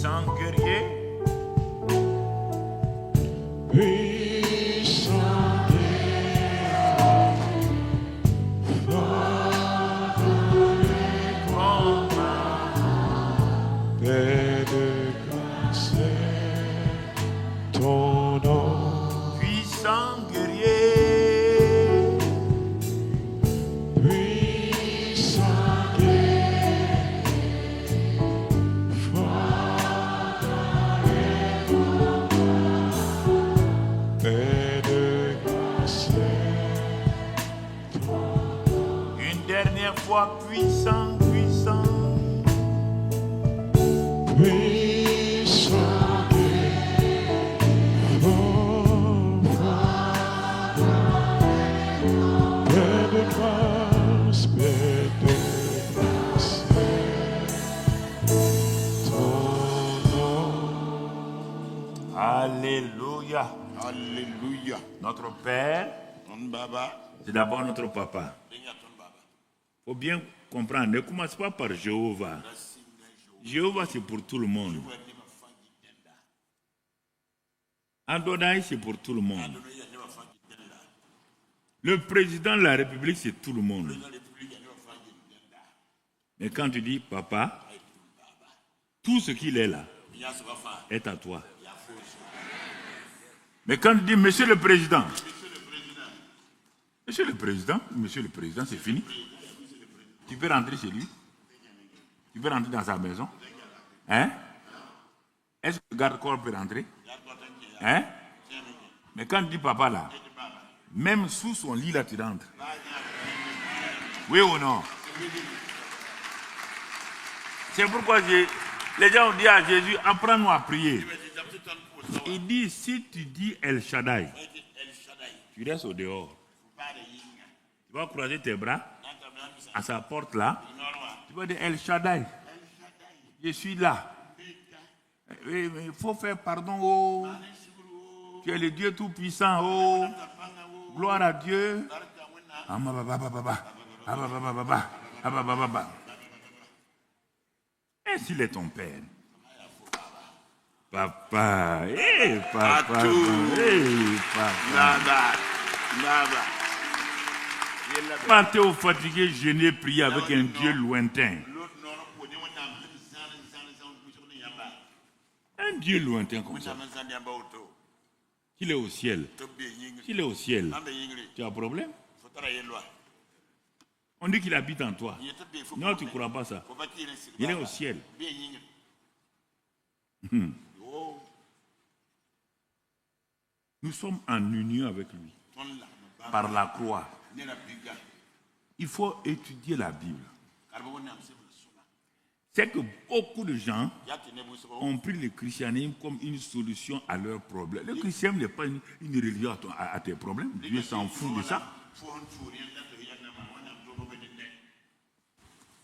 Puissant guerrier. Puissant Père de grâce, ton nom. Puissant guerrier. Puissant guerrier, Père de grâce, ton nom. Une dernière fois, puissant, puissant. Puissant guerrier, Père de grâce, Père de grâce, ton nom. Alléluia. Alléluia. Notre Père, Ton baba. c'est d'abord notre papa. Il faut bien comprendre, ne commence pas par Jéhovah. Jéhovah, c'est pour tout le monde. Adonai, c'est pour tout le monde. Le président de la République, c'est tout le monde. Mais quand tu dis papa, tout ce qu'il est là est à toi. Mais quand tu dis monsieur le président, monsieur le président, c'est fini. Tu peux rentrer chez lui. Tu peux rentrer dans sa maison. Hein? Est-ce que le garde-corps peut rentrer? Hein? Mais quand tu dis papa là, même sous son lit là, tu rentres. Oui ou non? C'est pourquoi les gens ont dit à Jésus, apprends-nous à prier. Il dit, si tu dis El Shaddai, tu restes au dehors. Tu vas croiser tes bras à sa porte là. Tu vas dire El Shaddai, je suis là. Il faut faire pardon. Oh. Tu es le Dieu tout-puissant. Oh. Gloire à Dieu. Et s'il est ton père? Papa, papa, papa. Quand tu es fatigué, gêné, prier avec un Dieu lointain. Un Dieu lointain comme ça. Qu'il est au ciel. Qu'il est au ciel. Tu as un problème? On dit qu'il habite en toi. Non, tu ne crois pas ça. Il est au ciel. Nous sommes en union avec lui. Par la croix. Il faut étudier la Bible. C'est que beaucoup de gens ont pris le christianisme comme une solution à leurs problèmes. Le christianisme n'est pas une religion à tes problèmes. Dieu s'en fout de ça.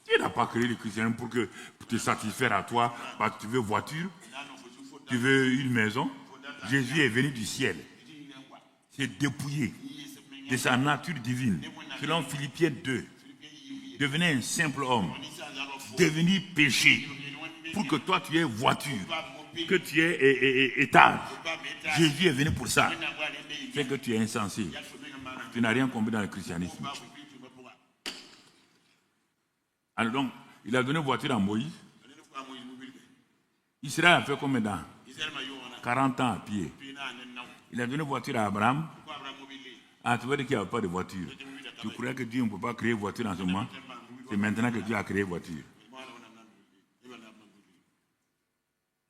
Dieu n'a pas créé le christianisme pour te satisfaire à toi, parce que tu veux voiture, tu veux une maison. Jésus est venu du ciel. C'est dépouillé de sa nature divine. Selon Philippiens 2, devenez un simple homme, devenir péché, pour que toi tu aies voiture, que tu aies étage. Jésus est venu pour ça. C'est que tu es insensé. Tu n'as rien compris dans le christianisme. Alors donc, il a donné voiture à Moïse. Israël a fait combien de temps? 40 ans à pied. Il a donné voiture à Abraham. Ah, tu veux dire qu'il n'y a pas de voiture. Tu croyais que Dieu ne peut pas créer voiture en ce moment? C'est maintenant que Dieu a créé voiture.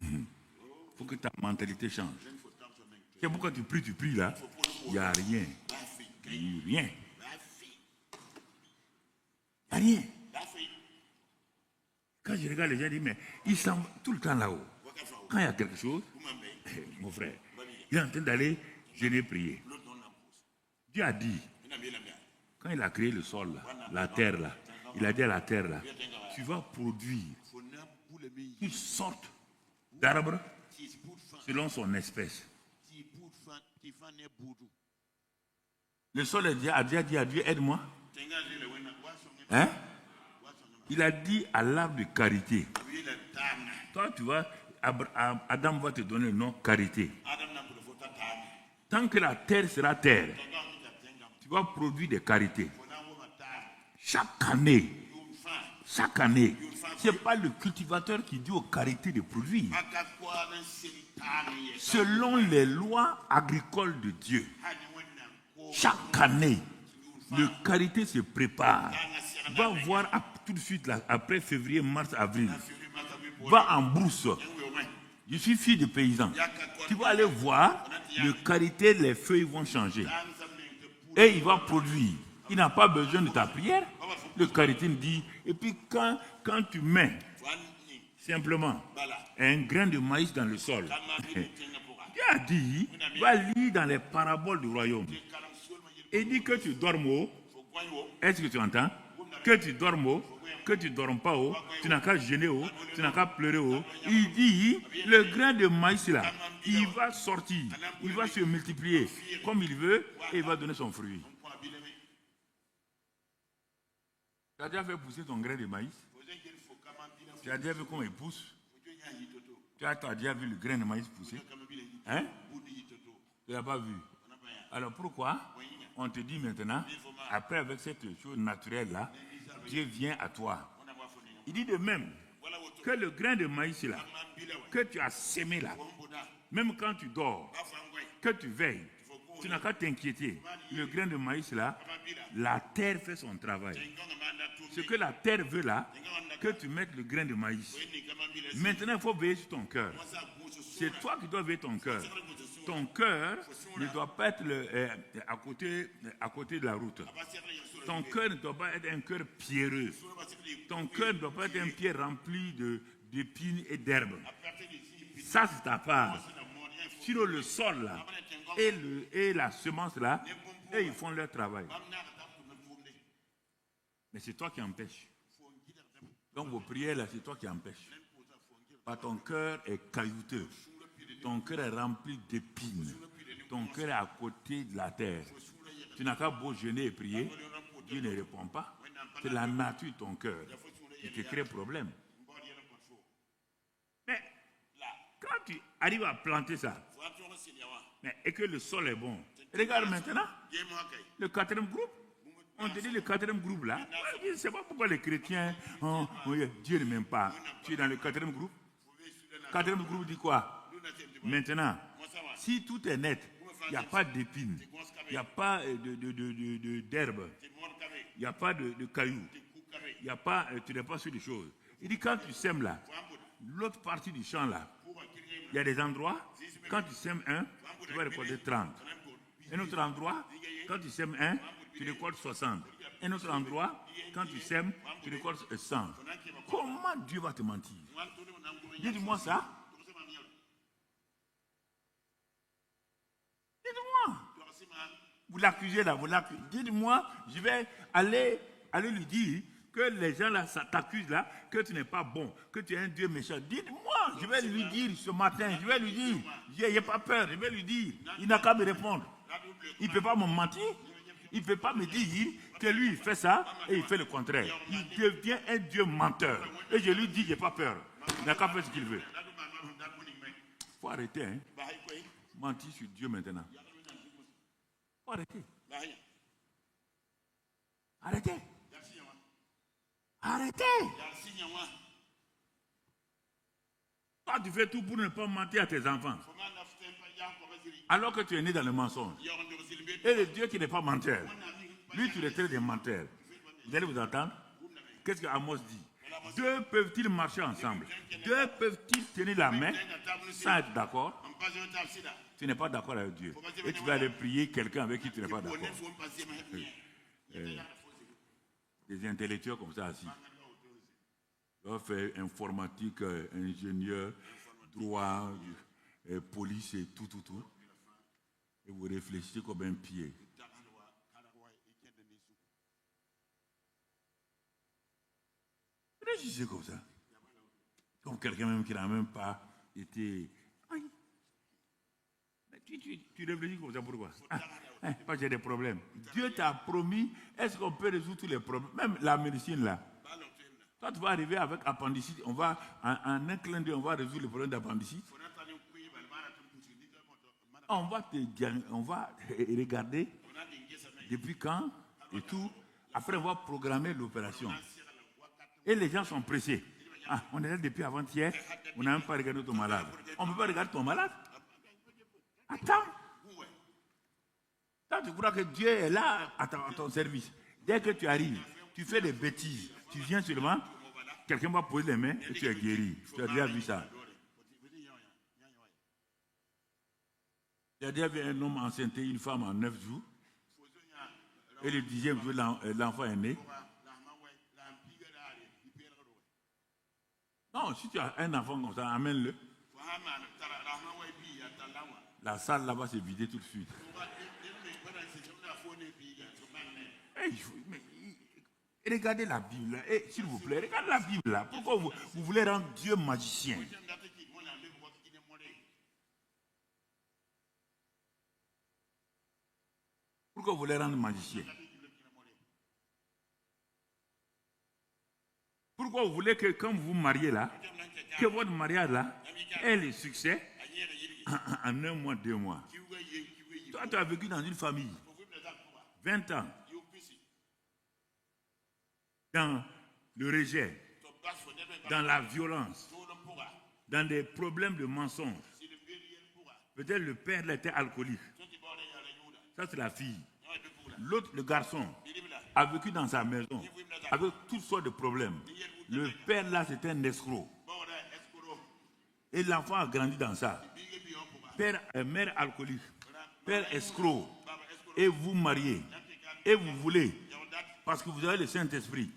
Il faut que ta mentalité change. C'est pourquoi tu pries là. Il n'y a rien. Il n'y a rien. Il n'y a rien. Quand je regarde les gens, je dis, mais ils sont tout le temps là-haut. Quand il y a quelque chose, mon frère, il est en train d'aller jeûner, prier. Dieu a dit, quand il a créé le sol, là, la terre, là, il a dit à la terre, là, tu vas produire toutes sortes d'arbres selon son espèce. Le sol a déjà dit à Dieu, aide-moi. Hein? Il a dit à l'arbre de carité. Toi, tu vas Adam va te donner le nom carité. Adam na kudo fota tani. Tant que la terre sera terre, Tonga kita tenga. tu vas produire des carités. Fona ngoma tani. Chaque année, Yunfa. chaque année, ce n'est pas le cultivateur qui dit aux carités de produire. Akakwa na siri tani ye. Selon les lois agricoles de Dieu, Hani wena ko. chaque année, le carité se prépare. Va voir tout de suite, là, après février, mars, avril. Va en brousse. Je suis fille de paysan. Tu vas aller voir, le carité, les feuilles vont changer. Et il va produire. Il n'a pas besoin de ta prière. Le carité dit, et puis quand tu mets simplement un grain de maïs dans le sol, Dieu a dit, va lire dans les paraboles du royaume. Et dit que tu dormes haut. Est-ce que tu entends? Que tu dormes haut, que tu ne dormes pas haut, tu n'as qu'à jeûner haut, tu n'as qu'à pleurer haut. Il dit, le grain de maïs là, il va sortir, il va se multiplier comme il veut et il va donner son fruit. Tu as déjà fait pousser ton grain de maïs? Tu as déjà vu comment il pousse? Tu as déjà vu le grain de maïs pousser? Hein? Tu ne l'as pas vu. Alors pourquoi on te dit maintenant, après avec cette chose naturelle là, Dieu vient à toi. Il dit de même que le grain de maïs là, que tu as sémé là, même quand tu dors, que tu veilles, tu n'as qu'à t'inquiéter. Le grain de maïs là, la terre fait son travail. Ce que la terre veut là, que tu mettes le grain de maïs. Maintenant, il faut veiller sur ton cœur. C'est toi qui dois veiller ton cœur. Ton cœur ne doit pas être à côté de la route. Ton cœur ne doit pas être un cœur pierreux. Ton cœur ne doit pas être un pied rempli d'épines et d'herbes. Ça, c'est ta part. Sur le sol là, et la semence là, et ils font leur travail. Mais c'est toi qui empêches. Donc vos prières là, c'est toi qui empêches. Ton cœur est caillouteux. Ton cœur est rempli d'épines. Ton cœur est à côté de la terre. Tu n'as qu'à beau jeûner et prier. Dieu ne répond pas. C'est la nature de ton cœur qui te crée problème. Mais quand tu arrives à planter ça, et que le sol est bon, regarde maintenant, le quatrième groupe. On te dit le quatrième groupe là. Je ne sais pas pourquoi les chrétiens, Dieu ne m'aime pas. Tu es dans le quatrième groupe. Le quatrième groupe dit quoi? Maintenant, si tout est net, il n'y a pas d'épines, il n'y a pas d'herbe, il n'y a pas de cailloux, il n'y a pas, tu n'es pas sur des choses. Il dit quand tu sèmes là, l'autre partie du champ là, il y a des endroits, quand tu sèmes un, tu vas récolter 30. Un autre endroit, quand tu sèmes un, tu récoltes 60. Un autre endroit, quand tu sèmes, tu récoltes 100. Comment Dieu va te mentir? Dites-moi ça. Dites-moi. Vous l'accusez là, vous l'accusez. Dites-moi, je vais aller lui dire que les gens là t'accusent là, que tu n'es pas bon, que tu es un Dieu méchant. Dites-moi, je vais lui dire ce matin, je vais lui dire, il n'ai pas peur, je vais lui dire. Il n'a qu'à me répondre. Il ne peut pas me mentir. Il ne peut pas me dire que lui il fait ça et il fait le contraire. Il devient un Dieu menteur. Et je lui dis, je n'ai pas peur. Il n'a qu'à faire ce qu'il veut. Il faut arrêter, hein. Mentir sur Dieu maintenant. Il faut arrêter. Arrêtez. Arrêtez. Toi, tu fais tout pour ne pas mentir à tes enfants. Alors que tu es né dans le mensonge. Et le Dieu qui n'est pas menteur, lui, tu le traites de menteur. Vous allez vous entendre? Qu'est-ce que Amos dit? Deux peuvent-ils marcher ensemble? Deux peuvent-ils tenir la main sans être d'accord? Tu n'es pas d'accord avec Dieu. Et tu vas aller prier quelqu'un avec qui tu n'es pas d'accord. Des intellectuels comme ça assis. Ils doivent faire informatique, ingénieur, droit, police et tout. Et vous réfléchissez comme un pied. Réfléchissez comme ça. Comme quelqu'un même qui n'a même pas été... Aïe. Mais tu réfléchis comme ça, pourquoi? Parce que j'ai des problèmes. Dieu t'a promis, est-ce qu'on peut résoudre tous les problèmes? Même la médecine là. Toi, tu vas arriver avec appendicite. On va, en un clin d'œil, on va résoudre le problème d'appendicite. On va regarder depuis quand et tout. Après, on va programmer l'opération. Et les gens sont pressés. Ah, on est là depuis avant-hier. On n'a même pas regardé ton malade. On ne peut pas regarder ton malade. Attends. Toi, tu crois que Dieu est là à ton service. Dès que tu arrives, tu fais des bêtises. Tu viens seulement, quelqu'un va poser les mains et tu es guéri. Tu as déjà vu ça. Tu as déjà vu un homme enceinter une femme en 9 jours. Et le 10e jour, l'enfant est né. Non, si tu as un enfant comme ça, amène-le. La salle là-bas s'est vidée tout de suite. Regardez la Bible là. S'il vous plaît, regardez la Bible là. Pourquoi vous voulez rendre Dieu magicien? Pourquoi vous voulez rendre magicien? Pourquoi vous voulez que quand vous vous mariez là, que votre mariage là ait le succès en 1 mois, 2 mois? Toi, tu as vécu dans une famille 20 ans dans le rejet, dans la violence, dans des problèmes de mensonges. Peut-être le père là, était alcoolique. Ça, c'est la fille. L'autre, le garçon, a vécu dans sa maison avec toutes sortes de problèmes. Le père là, c'était un escroc. Et l'enfant a grandi dans ça. Mère alcoolique, père escroc. Et vous mariez. Et vous voulez, parce que vous avez le Saint-Esprit,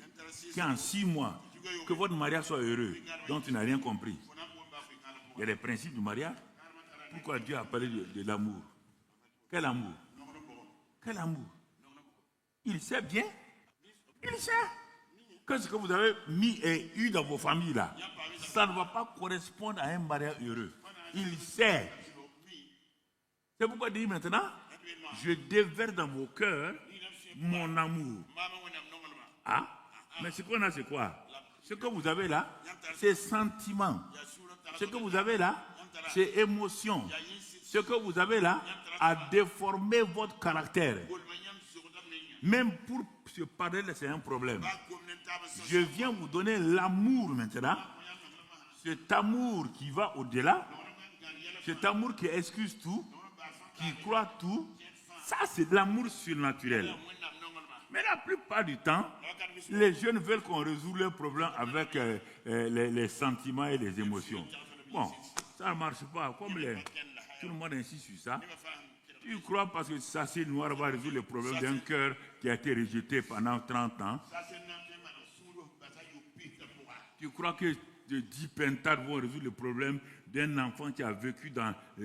qu'en 6 mois, que votre mariage soit heureux, dont tu n'as rien compris. Il y a les principes du mariage. Pourquoi Dieu a parlé de l'amour? Quel amour? Quel amour? Il sait bien. Il sait que ce que vous avez mis et eu dans vos familles là, ça ne va pas correspondre à un mariage heureux. Il sait. C'est pourquoi il dit maintenant, je déverse dans vos cœurs mon amour. Ah, mais ce qu'on a, c'est quoi? Ce que vous avez là, c'est sentiment. Ce que vous avez là, c'est émotion. Ce que vous avez là a déformé votre caractère. Même pour se parler, c'est un problème. Je viens vous donner l'amour maintenant. Cet amour qui va au-delà. Cet amour qui excuse tout, qui croit tout. Ça, c'est de l'amour surnaturel. Mais la plupart du temps, les jeunes veulent qu'on résolve leurs problèmes avec les sentiments et les émotions. Bon, ça ne marche pas. Comme tout le monde insiste sur ça. Tu crois parce que ça, c'est noir, va résoudre le problème d'un cœur qui a été rejeté pendant 30 ans. Tu crois que 10 pentades vont résoudre le problème d'un enfant qui a vécu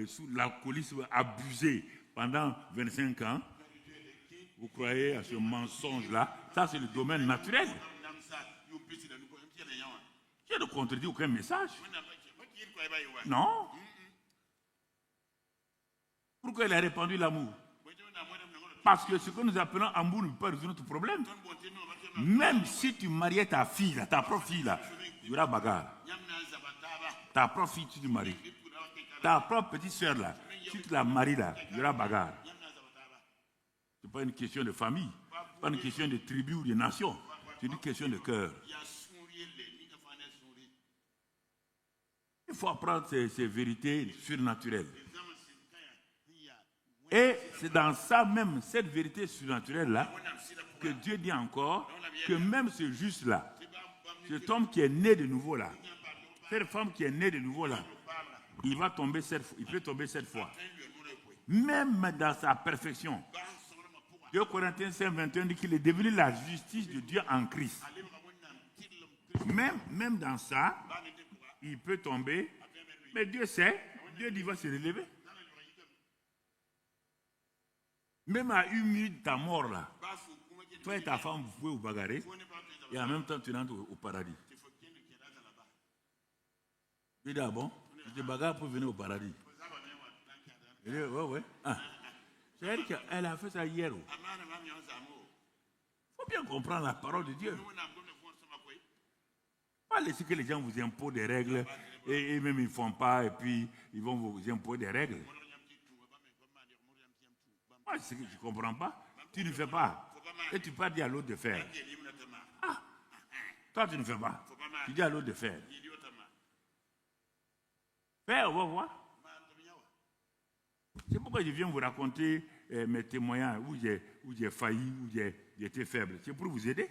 sous l'alcoolisme abusé pendant 25 ans? Vous croyez à ce mensonge-là? Ça, c'est le domaine naturel. Je ne contredis aucun message. Non. Pourquoi il a répandu l'amour? Parce que ce que nous appelons amour ne peut pas résoudre notre problème. Même si tu mariais ta fille, là, ta propre fille, là, il y aura bagarre. Ta propre fille, tu te maries. Ta propre petite soeur, là, si tu la maries, là, il y aura bagarre. Ce n'est pas une question de famille, pas une question de tribu ou de nation. C'est une question de cœur. Il faut apprendre ces vérités surnaturelles. Et c'est dans ça même, cette vérité surnaturelle-là, que Dieu dit encore que même ce juste-là, cet homme qui est né de nouveau là, cette femme qui est née de nouveau là, il peut tomber 7 fois. Même dans sa perfection. 2 Corinthiens 5, 21 dit qu'il est devenu la justice de Dieu en Christ. Même dans ça, il peut tomber, mais Dieu sait, Dieu dit qu'il va se relever. Même à 1 minute de ta mort là, toi et ta femme, vous pouvez vous bagarrer, et en même temps tu rentres au paradis. Il dit, ah bon, tu te bagarres pour venir au paradis. Il dit, ouais. Ah. C'est-à-dire qu'elle a fait ça hier. Il faut bien comprendre la parole de Dieu. pas laisser que les gens vous imposent des règles et même ils ne font pas et puis ils vont vous imposer des règles. Moi, c'est que je ne comprends pas. Tu ne fais pas. Et tu pas dire à l'autre de faire. Ah, toi, tu ne fais pas. Tu dis à l'autre de faire. Fais, on va voir. C'est pourquoi je viens vous raconter mes témoignages où j'ai failli, où j'ai été faible. C'est pour vous aider.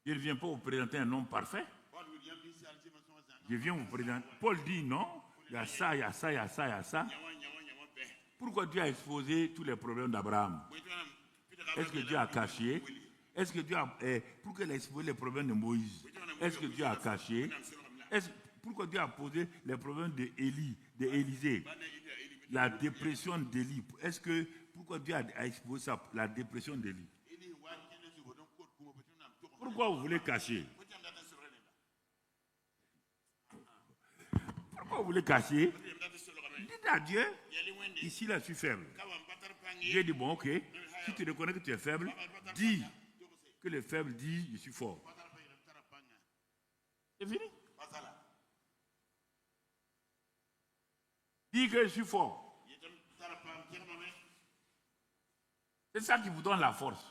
Je ne viens pas vous présenter un homme parfait. Je viens vous présenter. Paul dit non, il y a ça, il y a ça, il y a ça, il y a ça. Pourquoi Dieu a exposé tous les problèmes d'Abraham? Est-ce que Dieu a caché? Est-ce que Dieu a... pourquoi il a exposé les problèmes de Moïse? Est-ce que Dieu a caché? Pourquoi Dieu a posé les problèmes d'Élisée? La dépression d'Élie. Pourquoi Dieu a exposé ça, la dépression d'Élie? Pourquoi vous voulez cacher? Pourquoi vous voulez cacher? Dites à Dieu, ici là je suis faible. Dieu dit bon ok, si tu reconnais que tu es faible, dis que le faible dit je suis fort. C'est fini. Dis que je suis fort. C'est ça qui vous donne la force.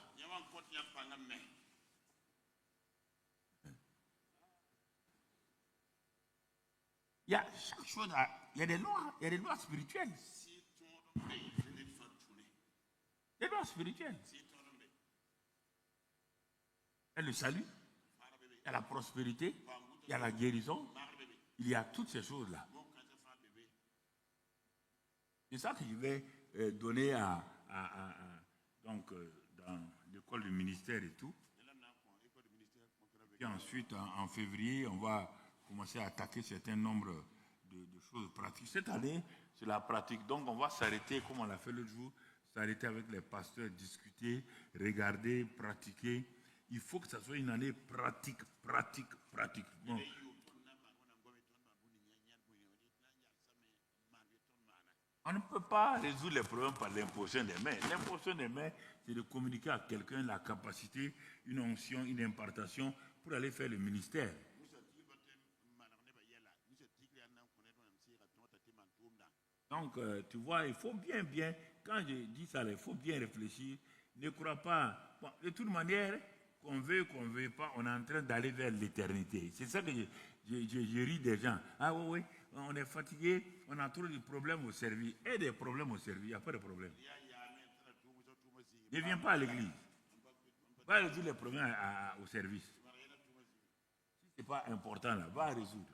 Il y a chaque chose, il y a des lois spirituelles. Des lois spirituelles. Il y a le salut, il y a la prospérité, il y a la guérison, il y a toutes ces choses-là. C'est ça que je vais donner donc, dans l'école du ministère et tout. Et ensuite, en février, on va commencer à attaquer un certain nombre de choses pratiques. Cette année, c'est la pratique. Donc, on va s'arrêter, comme on l'a fait l'autre jour, s'arrêter avec les pasteurs, discuter, regarder, pratiquer. Il faut que ça soit une année pratique. Bon. On ne peut pas résoudre les problèmes par l'imposition des mains. L'imposition des mains, c'est de communiquer à quelqu'un la capacité, une onction, une impartation pour aller faire le ministère. Donc, tu vois, il faut bien, quand je dis ça, il faut bien réfléchir. Ne crois pas. Bon, de toute manière, qu'on veut pas, on est en train d'aller vers l'éternité. C'est ça que je ris des gens. Ah oui, on est fatigué, on a trop de problèmes au service. Et des problèmes au service, il n'y a pas de problème. Ne viens pas à l'église. Va résoudre les problèmes au service. Si ce n'est pas important, là, va résoudre.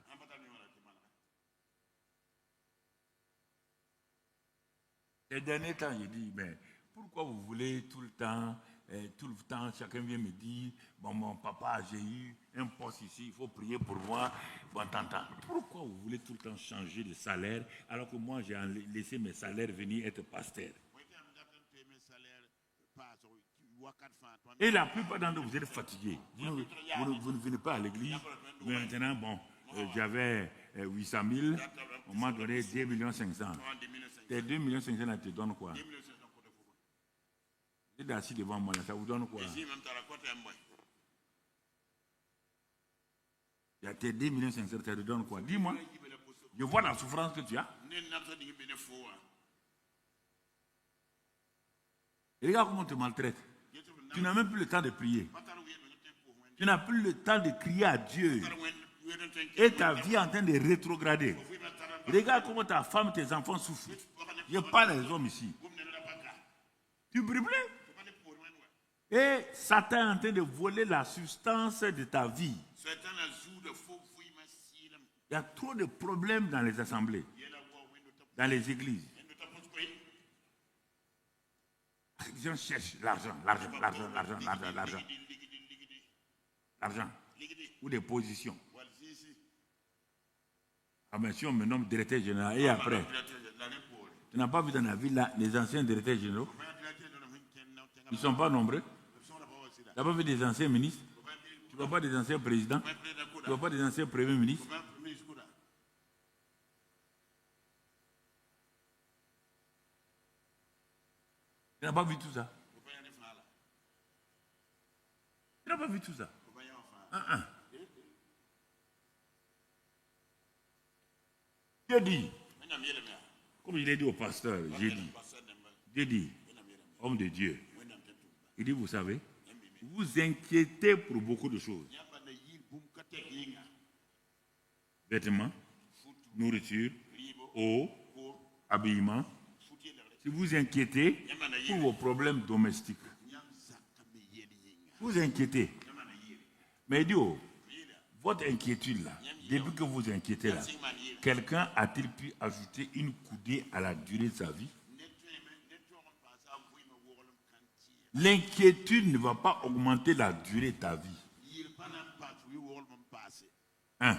Ces derniers temps, j'ai dit, mais pourquoi vous voulez tout le temps, chacun vient me dire, bon, mon papa, j'ai eu un poste ici, il faut prier pour moi. Bon, t'entends. Pourquoi vous voulez tout le temps changer de salaire, alors que moi, j'ai laissé mes salaires venir être pasteur? Et la plupart d'entre vous êtes fatigués. Vous ne venez pas à l'église. Mais maintenant, bon, j'avais 800 000, on m'a donné 2 500 000. Tes 2 500 000 là te donnent quoi? Vous êtes assis devant moi, là, ça vous donne quoi? Il y a tes 2 500 000, ça te donne quoi? Dis-moi. Je vois la souffrance que tu as. Et regarde comment on te maltraite. Tu n'as même plus le temps de prier. Tu n'as plus le temps de crier à Dieu. Et ta vie est en train de rétrograder. Regarde comment ta femme, tes enfants souffrent. Je parle des hommes ici. Tu pries plus? Et Satan est en train de voler la substance de ta vie. Il y a trop de problèmes dans les assemblées, dans les églises. Les gens cherchent l'argent. L'argent. Ou des positions. Ah ben si on me nomme directeur général, et après, tu n'as pas vu dans la ville là, les anciens directeurs généraux? Ils ne sont pas nombreux. Tu n'as pas vu des anciens ministres? Tu ne vois pas des anciens présidents? Tu ne vois pas des anciens premiers ministres? Tu n'as pas vu tout ça? pas vu tout ça. Dieu dit, comme je l'ai dit au pasteur, Dieu dit, homme de Dieu, il dit, vous savez, vous inquiétez pour beaucoup de choses. Vêtements, nourriture, eau, habillement. Si vous inquiétez pour vos problèmes domestiques, vous inquiétez. Mais il dit, oh, votre inquiétude là, depuis que vous inquiétez là, quelqu'un a-t-il pu ajouter une coudée à la durée de sa vie? L'inquiétude ne va pas augmenter la durée de ta vie. Hein?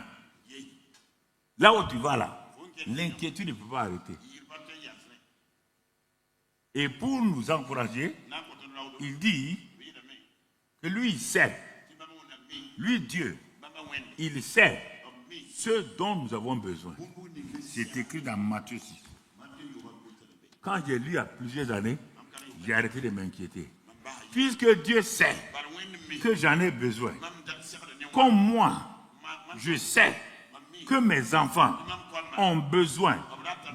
Là où tu vas là, l'inquiétude ne peut pas arrêter. Et pour nous encourager, il dit que lui, il sait. Lui, Dieu, il sait ce dont nous avons besoin. C'est écrit dans Matthieu 6. Quand j'ai lu il y a plusieurs années, j'ai arrêté de m'inquiéter. Puisque Dieu sait que j'en ai besoin, comme moi, je sais que mes enfants ont besoin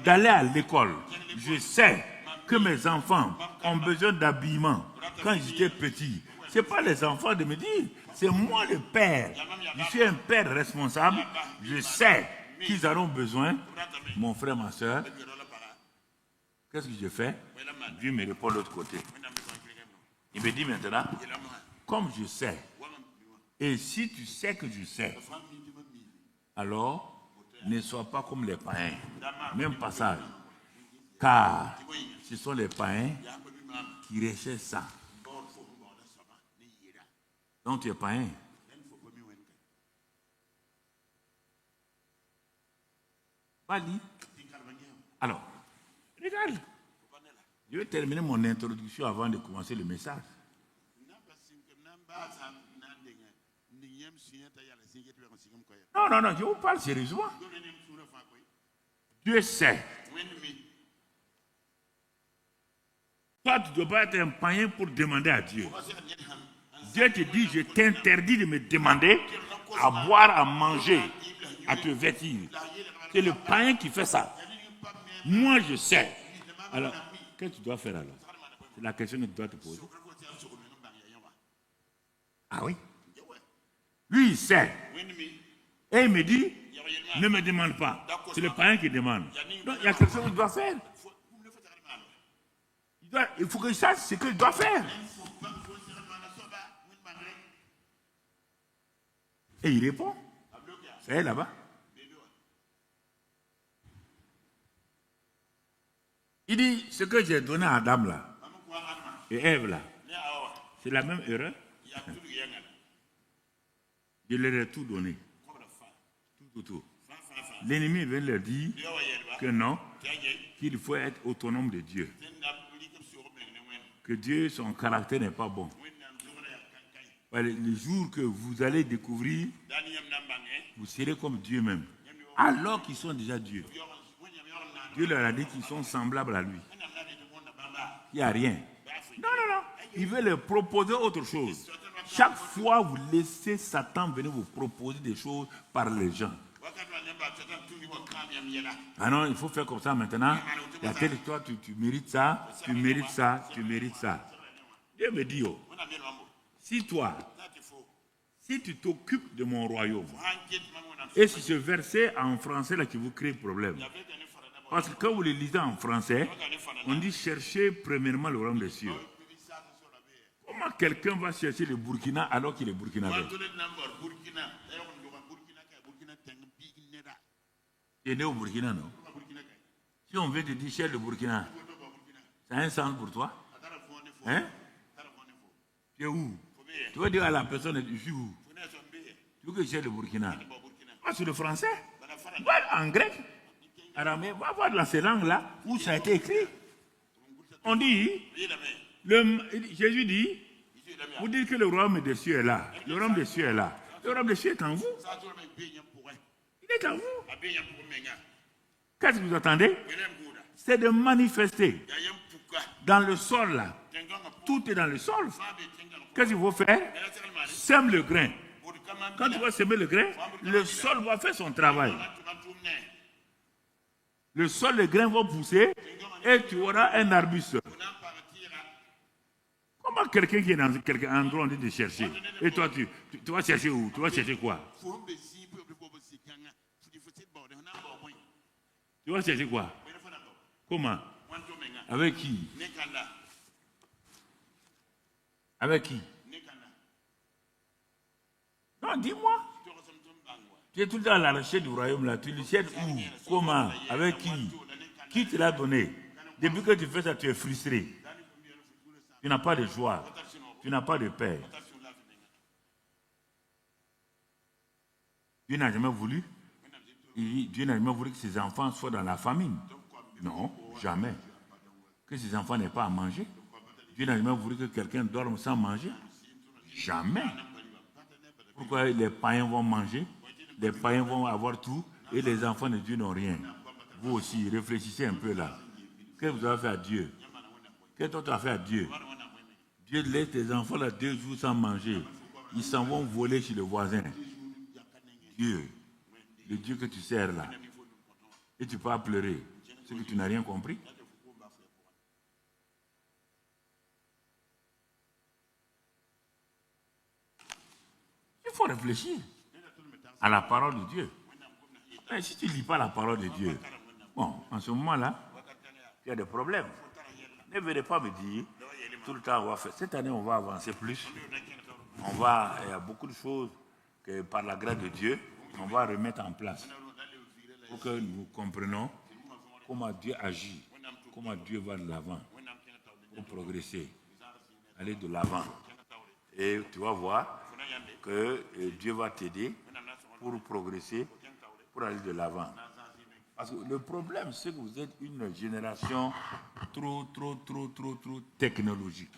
d'aller à l'école. Je sais que mes enfants ont besoin d'habillement. Quand j'étais petit, ce n'est pas les enfants de me dire, c'est moi le père. Je suis un père responsable. Je sais qu'ils en ont besoin. Mon frère, ma soeur, qu'est-ce que je fais? Dieu me répond de l'autre côté. Il me dit maintenant, comme je sais, et si tu sais que je sais, alors ne sois pas comme les païens. Même passage. Car ce sont les païens qui recherchent ça. Donc tu es païen. Vas-y. Alors, regarde. Je vais terminer mon introduction avant de commencer le message. Non, je vous parle sérieusement. Dieu sait. Toi, tu ne dois pas être un païen pour demander à Dieu. Dieu te dit, je t'interdis de me demander à boire, à manger, à te vêtir. C'est le païen qui fait ça. Moi, je sais. Alors, qu'est-ce que tu dois faire alors? C'est la question que tu dois te poser. Ah oui? Lui, il sait. Et il me dit, ne me demande pas. C'est le païen qui demande. Donc, il y a quelque chose qu'il doit faire. Il faut qu'il sache ce qu'il doit faire. Et il répond. C'est là-bas. Il dit, ce que j'ai donné à Adam là, et Ève là, c'est la même erreur. Je leur ai tout donné. Tout. L'ennemi vient leur dire que non, qu'il faut être autonome de Dieu. Que Dieu, son caractère n'est pas bon. Le jour que vous allez découvrir, vous serez comme Dieu même. Alors qu'ils sont déjà Dieu. Dieu leur a dit qu'ils sont semblables à lui. Il n'y a rien. Non. Il veut leur proposer autre chose. Chaque fois, vous laissez Satan venir vous proposer des choses par les gens. Ah non, il faut faire comme ça maintenant. Il y a tel toi, tu mérites ça, tu mérites ça, tu mérites ça. Dieu me dit, oh, si tu t'occupes de mon royaume, et c'est ce verset en français là qui vous crée problème. Parce que quand vous le lisez en français, on dit chercher premièrement le royaume des cieux. Comment quelqu'un va chercher le Burkina alors qu'il est burkinabé? Tu es né au Burkina, non? Si on veut te dire cherche le Burkina, ça a un sens pour toi? Hein? Tu es où? Tu vas dire à la personne, je suis où? Tu veux que je cherche le Burkina? Va sur le français, va en grec, aramé, va voir dans ces langues-là où ça a été écrit. On dit, Jésus dit, vous dites que le royaume des cieux est là. Le royaume des cieux est là. Le royaume des cieux est en vous. Il est en vous. Qu'est-ce que vous attendez? C'est de manifester. Dans le sol, là. Tout est dans le sol. Qu'est-ce qu'il faut faire? sèmes le grain. Quand tu vas semer le grain, le sol va faire son travail. Le sol, les grains vont pousser et tu auras un arbuste. Comment quelqu'un qui est dans quelque endroit on dit de chercher? Et toi, tu vas chercher où? Tu vas chercher quoi? Tu vas chercher quoi? Comment? Avec qui? Avec qui? Non, dis-moi. Tu es tout le temps à la recherche du royaume là. Tu le cherches où? Comment? Avec qui? Qui te l'a donné? Depuis que tu fais ça, tu es frustré. Tu n'as pas de joie. Tu n'as pas de paix. Dieu n'a jamais voulu. Dieu n'a jamais voulu que ses enfants soient dans la famine. Non, jamais. Que ses enfants n'aient pas à manger. Dieu n'a jamais voulu que quelqu'un dorme sans manger. Jamais. Pourquoi les païens vont manger? Les païens vont avoir tout et les enfants de Dieu n'ont rien. Vous aussi, réfléchissez un peu là. Qu'est-ce que vous avez fait à Dieu? Qu'est-ce que tu as fait à Dieu? Dieu laisse tes enfants là 2 jours sans manger. Ils s'en vont voler chez le voisin. Dieu, le Dieu que tu sers là. Et tu peux pleurer. C'est que tu n'as rien compris. Il faut réfléchir à la parole de Dieu. Et si tu ne lis pas la parole de Dieu, bon, en ce moment-là, il y a des problèmes. Ne venez pas me dire, tout le temps, on va faire. Cette année, on va avancer plus. Il y a beaucoup de choses que par la grâce de Dieu, on va remettre en place pour que nous comprenions comment Dieu agit, comment Dieu va de l'avant pour progresser, aller de l'avant. Et tu vas voir que Dieu va t'aider pour progresser, pour aller de l'avant. Parce que le problème, c'est que vous êtes une génération trop technologique.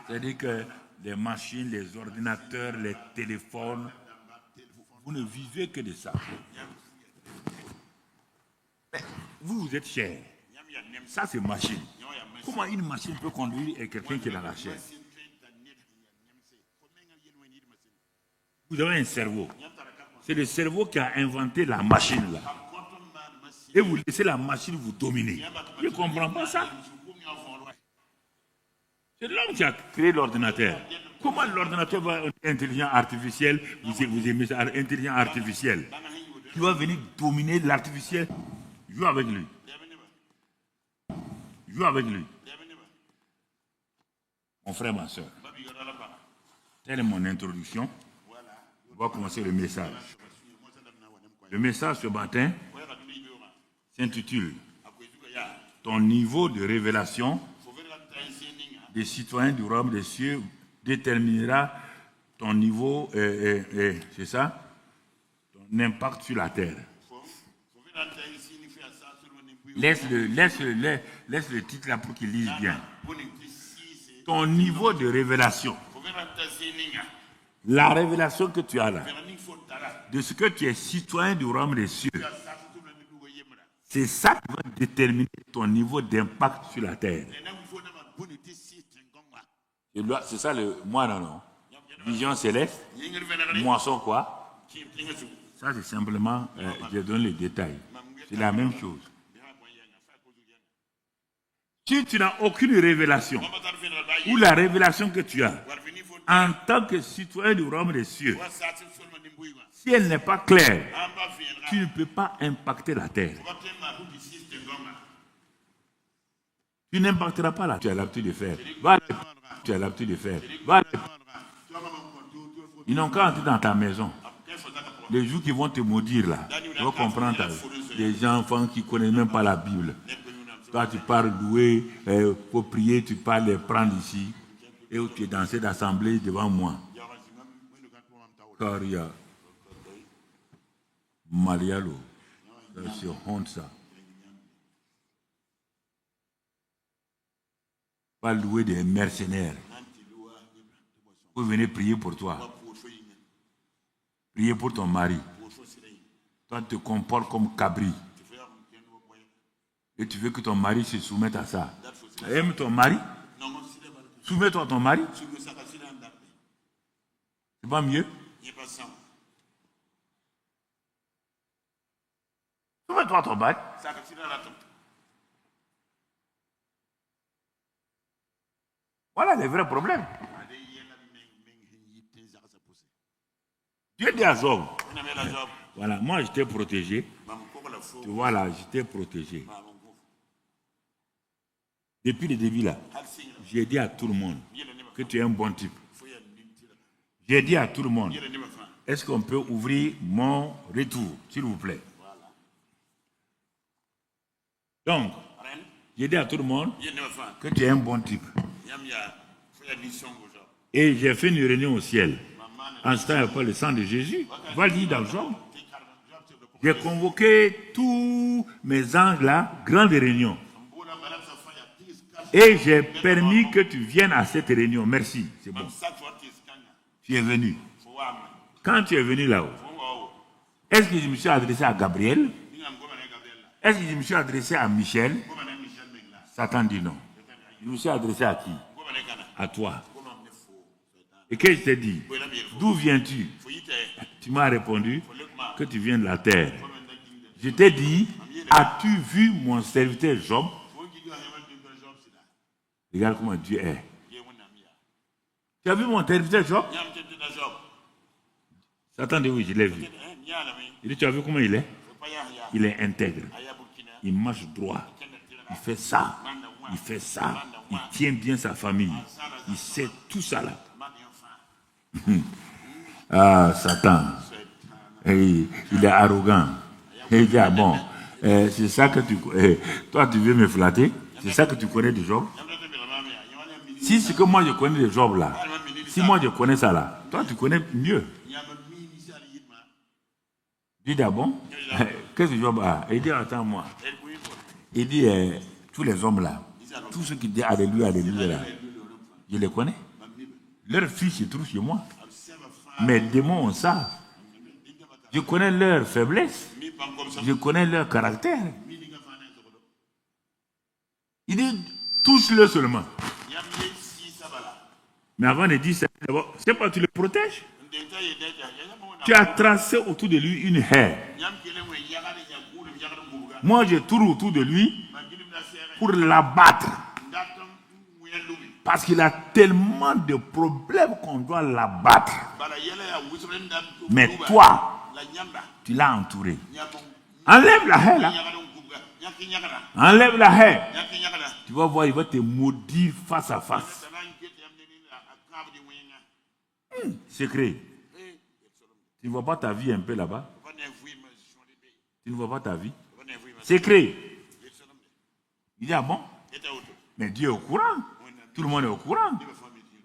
C'est-à-dire que les machines, les ordinateurs, les téléphones, vous ne vivez que de ça. Mais vous êtes cher. Ça, c'est machine. Comment une machine peut conduire quelqu'un qui est dans la chair? Vous avez un cerveau. C'est le cerveau qui a inventé la machine là. Et vous laissez la machine vous dominer. Je ne comprends pas ça. C'est l'homme qui a créé l'ordinateur. Comment l'ordinateur va être intelligent artificiel? Vous aimez ça, intelligent artificiel. Tu vas venir dominer l'artificiel. Joue avec lui. Joue avec lui. Mon frère, ma soeur. Telle est mon introduction. On va commencer le message. Le message ce matin s'intitule « Ton niveau de révélation des citoyens du royaume des cieux déterminera ton niveau, c'est ça, ton impact sur la terre. » Laisse le titre là pour qu'il lise bien. Ton niveau de révélation. La révélation que tu as là, de ce que tu es citoyen du royaume des cieux, c'est ça qui va déterminer ton niveau d'impact sur la terre. C'est ça le moi non. Vision céleste, moisson quoi? Ça c'est simplement, je donne les détails. C'est la même chose. Si tu n'as aucune révélation, ou la révélation que tu as, en tant que citoyen du royaume des cieux, si elle n'est pas claire, tu ne peux pas impacter la terre. Tu n'impacteras pas la terre. Tu as l'habitude de faire. Tu as l'habitude de faire. Ils n'ont qu'à entrer dans ta maison. Les jours qui vont te maudire là, tu vas comprendre des enfants qui ne connaissent même pas la Bible. Toi, tu pars louer, pour prier, tu pars les prendre ici. Et où tu es dans cette assemblée devant moi. Karia. Marialo. C'est honte ça. Pas louer des mercenaires. Vous venez prier pour toi. Prier pour ton mari. Toi, tu te comportes comme cabri. Et tu veux que ton mari se soumette à ça. Aime ton mari? Soumets-toi à ton mari. C'est pas mieux? Soumets-toi à ton mari. Voilà les vrais problèmes. Dieu dit à Job. Voilà, moi j'étais protégé. Tu vois là, j'étais protégé. Depuis le début là, j'ai dit à tout le monde que tu es un bon type. J'ai dit à tout le monde, est-ce qu'on peut ouvrir mon retour, s'il vous plaît? Donc, j'ai dit à tout le monde que tu es un bon type. Et j'ai fait une réunion au ciel. En ce temps, il n'y a pas le sang de Jésus. Va le dire dans Job. J'ai convoqué tous mes anges là, grande réunion. Et j'ai permis que tu viennes à cette réunion. Merci, c'est bon. Tu es venu. Quand tu es venu là-haut, est-ce que je me suis adressé à Gabriel? Est-ce que je me suis adressé à Michel? Satan dit non. Je me suis adressé à qui? À toi. Et que je t'ai dit, d'où viens-tu? Tu m'as répondu que tu viens de la terre. Je t'ai dit, as-tu vu mon serviteur Job? Regarde comment Dieu est. Tu as vu mon serviteur Job? Satan dit oui, je l'ai vu. Il dit, tu as vu comment il est? Il est intègre. Il marche droit. Il fait ça. Il fait ça. Il tient bien sa famille. Il sait tout ça là. Ah, Satan. Hey, il est arrogant. Il dit, ah bon, c'est ça que tu... toi, tu veux me flatter? C'est ça que tu connais de Job? Si c'est que moi, je connais de Job là, si moi, je connais ça là, toi, tu connais mieux. Il dit, ah bon? Qu'est-ce que Job a? Il dit, attends-moi. Il dit, tous les hommes là, tous ceux qui disent Alléluia, Alléluia là, je les connais. Leurs fils se trouvent chez moi. Mes démons ont ça. Je connais leurs faiblesses. Je connais leur caractère. Il dit, touche-le seulement. Mais avant de dire ça, d'abord, c'est pas tu le protèges. Tu as tracé autour de lui une haie. Moi, je tourne autour de lui pour l'abattre. Parce qu'il a tellement de problèmes qu'on doit l'abattre. Mais toi, tu l'as entouré. Enlève la haie là. Enlève la haie. Tu vas voir, il va te maudire face à face. Secret. Tu ne vois pas ta vie un peu là-bas? Tu ne vois pas ta vie? Secret. Il dit, ah bon? Mais Dieu est au courant. Tout le monde est au courant.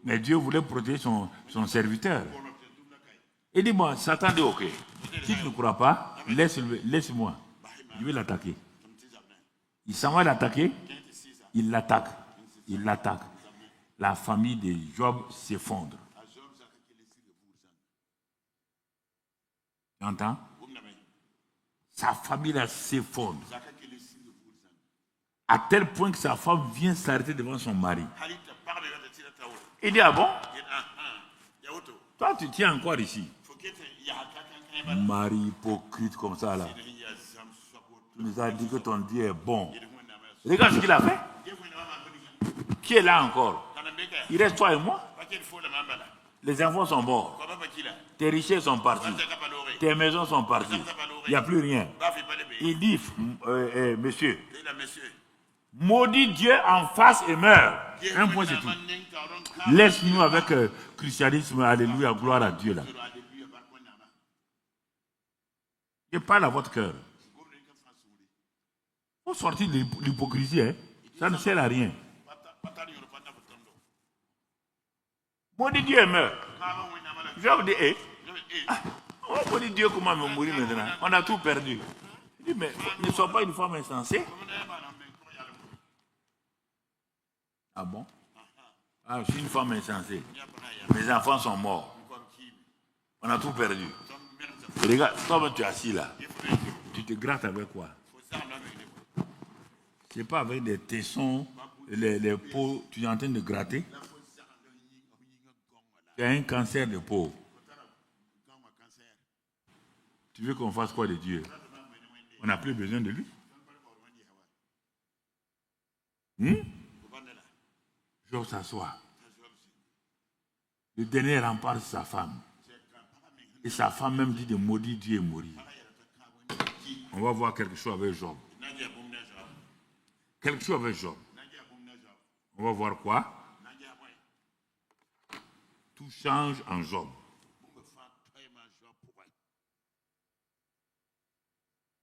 Mais Dieu voulait protéger son serviteur. Il dit, bon, Satan dit, ok. Si tu ne crois pas, laisse-moi. Je vais l'attaquer. Il s'en va l'attaquer. Il l'attaque. Il l'attaque. La famille de Job s'effondre. Tu entends? Sa famille là s'effondre. À tel point que sa femme vient s'arrêter devant son mari. Il dit, ah bon? Toi, tu tiens encore ici. Mari hypocrite comme ça là. Tu nous as dit que ton Dieu est bon. Regarde ce qu'il a fait. Qui est là encore? Il reste toi et moi. Les enfants sont morts. Tes richesses sont parties. Tes maisons sont parties. Il n'y a plus rien. Il dit, monsieur, maudit Dieu en face et meurt. Un point, c'est tout. Laisse-nous avec christianisme, alléluia, gloire à Dieu là. Je parle à votre cœur. Il faut sortir de l'hypocrisie. Hein? Ça ne sert à rien. Maudit Dieu et meurt. Je vais vous dire, on maudit Dieu, comment me mourir maintenant? On a tout perdu. Je dis, mais ne sois pas une femme insensée. Ah bon? Ah, je suis une femme insensée. Mes enfants sont morts. On a tout perdu. Et regarde, toi, tu es assis là. Tu te grattes avec quoi? C'est pas avec des tessons, les peaux, tu es en train de gratter. Tu as un cancer de peau. kan wa cancer Tu veux qu'on fasse quoi de Dieu? On n'a plus besoin de lui. Job s'assoit. Le dernier rempart sa femme. Et sa femme même dit de maudire Dieu et mourir. On va voir quelque chose avec Job. Quelque chose avec Job. On va voir quoi? Tout change en Job.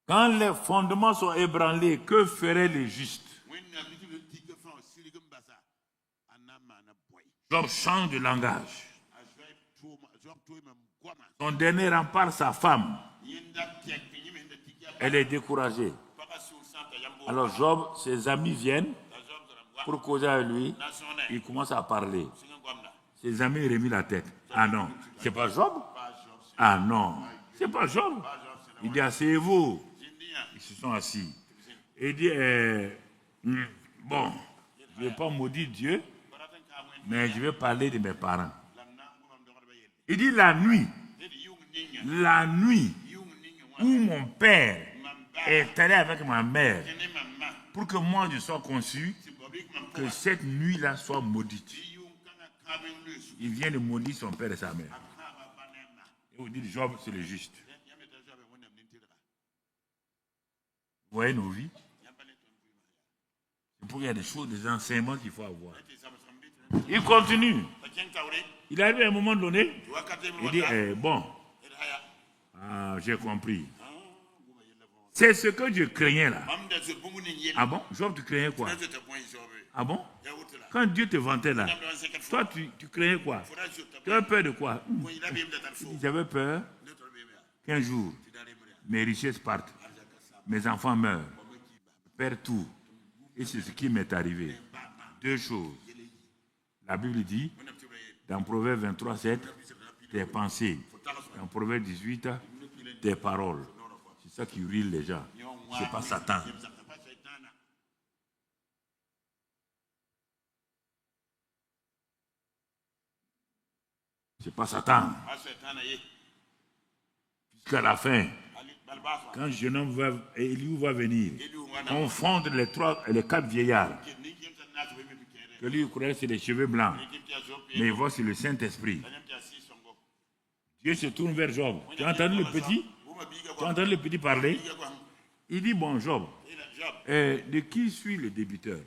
Quand les fondements sont ébranlés, que ferait le juste? Job change de langage. Son dernier rempart, sa femme. Elle est découragée. Alors Job, ses amis viennent pour causer avec lui. Il commence à parler. Ses amis remis la tête. Ah non, c'est pas Job? Ah non, c'est pas Job. Il dit, asseyez-vous. Ils se sont assis. Et il dit, bon, je ne vais pas maudire Dieu, mais je vais parler de mes parents. Il dit, la nuit où mon père est allé avec ma mère pour que moi je sois conçu, que cette nuit-là soit maudite. Il vient de maudire son père et sa mère. Et vous dites, Job, c'est le juste. Vous voyez nos vies? C'est pour qu'il y a des choses, des enseignements qu'il faut avoir. Il continue. Il arrive à un moment donné, il dit, bon, j'ai compris. C'est ce que je craignais là. Ah bon? Job, tu craignais quoi? Ah bon? Quand Dieu te vantait là, toi tu craignais quoi? Tu avais peur de quoi? J'avais peur qu'un jour, mes richesses partent, mes enfants meurent, je perds tout. Et c'est ce qui m'est arrivé. Deux choses. La Bible dit, dans Proverbe 23, 7, tes pensées. Dans Proverbe 18, tes paroles. C'est ça qui ruine les gens. C'est pas Satan. C'est pas Satan. Jusqu'à la fin, quand le jeune homme Élie va venir, on fonde les quatre vieillards. Que lui, il croyait c'est les cheveux blancs. Mais il voit c'est le Saint-Esprit. Dieu se tourne vers Job. Tu as entendu le petit? Tu as entendu le petit parler? Il dit, bon, Job, de qui suis le débiteur?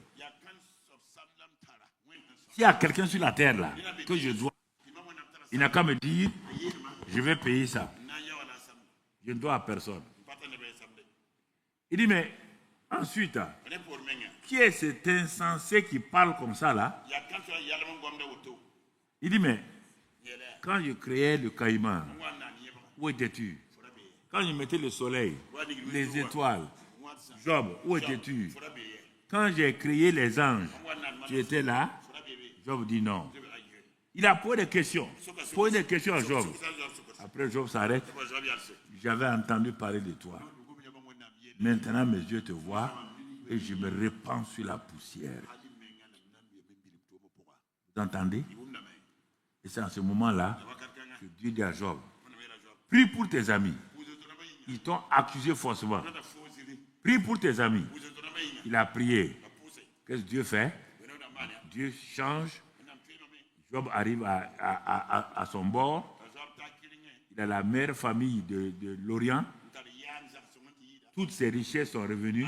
S'il y a quelqu'un sur la terre là, que je dois, il n'a qu'à me dire, je vais payer ça. Je ne dois à personne. Il dit, mais ensuite, qui est cet insensé qui parle comme ça là? Il dit, mais quand je créais le caïman, où étais-tu? Quand je mettais le soleil, les étoiles, Job, où étais-tu? Quand j'ai créé les anges, tu étais là? Job dit non. Il a posé des questions. Posé des questions à Job. Après, Job s'arrête. J'avais entendu parler de toi. Maintenant, mes yeux te voient et je me répands sur la poussière. Vous entendez? Et c'est en ce moment-là que Dieu dit à Job, prie pour tes amis. Ils t'ont accusé faussement. Prie pour tes amis. Il a prié. Qu'est-ce que Dieu fait? Dieu change. Job arrive à son bord. Il a la meilleure famille de l'Orient. Toutes ses richesses sont revenues.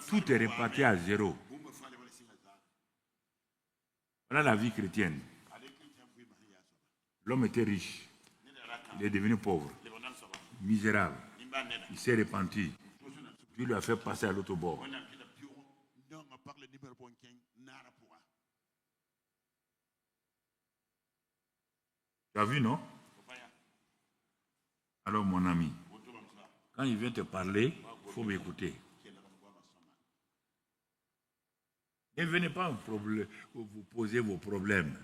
Tout est réparti à zéro. Voilà la vie chrétienne. L'homme était riche. Il est devenu pauvre. Misérable. Il s'est repenti. Dieu lui a fait passer à l'autre bord. Tu as vu, non? Alors, mon ami, quand il vient te parler, il faut m'écouter. Ne venez pas vous poser vos problèmes.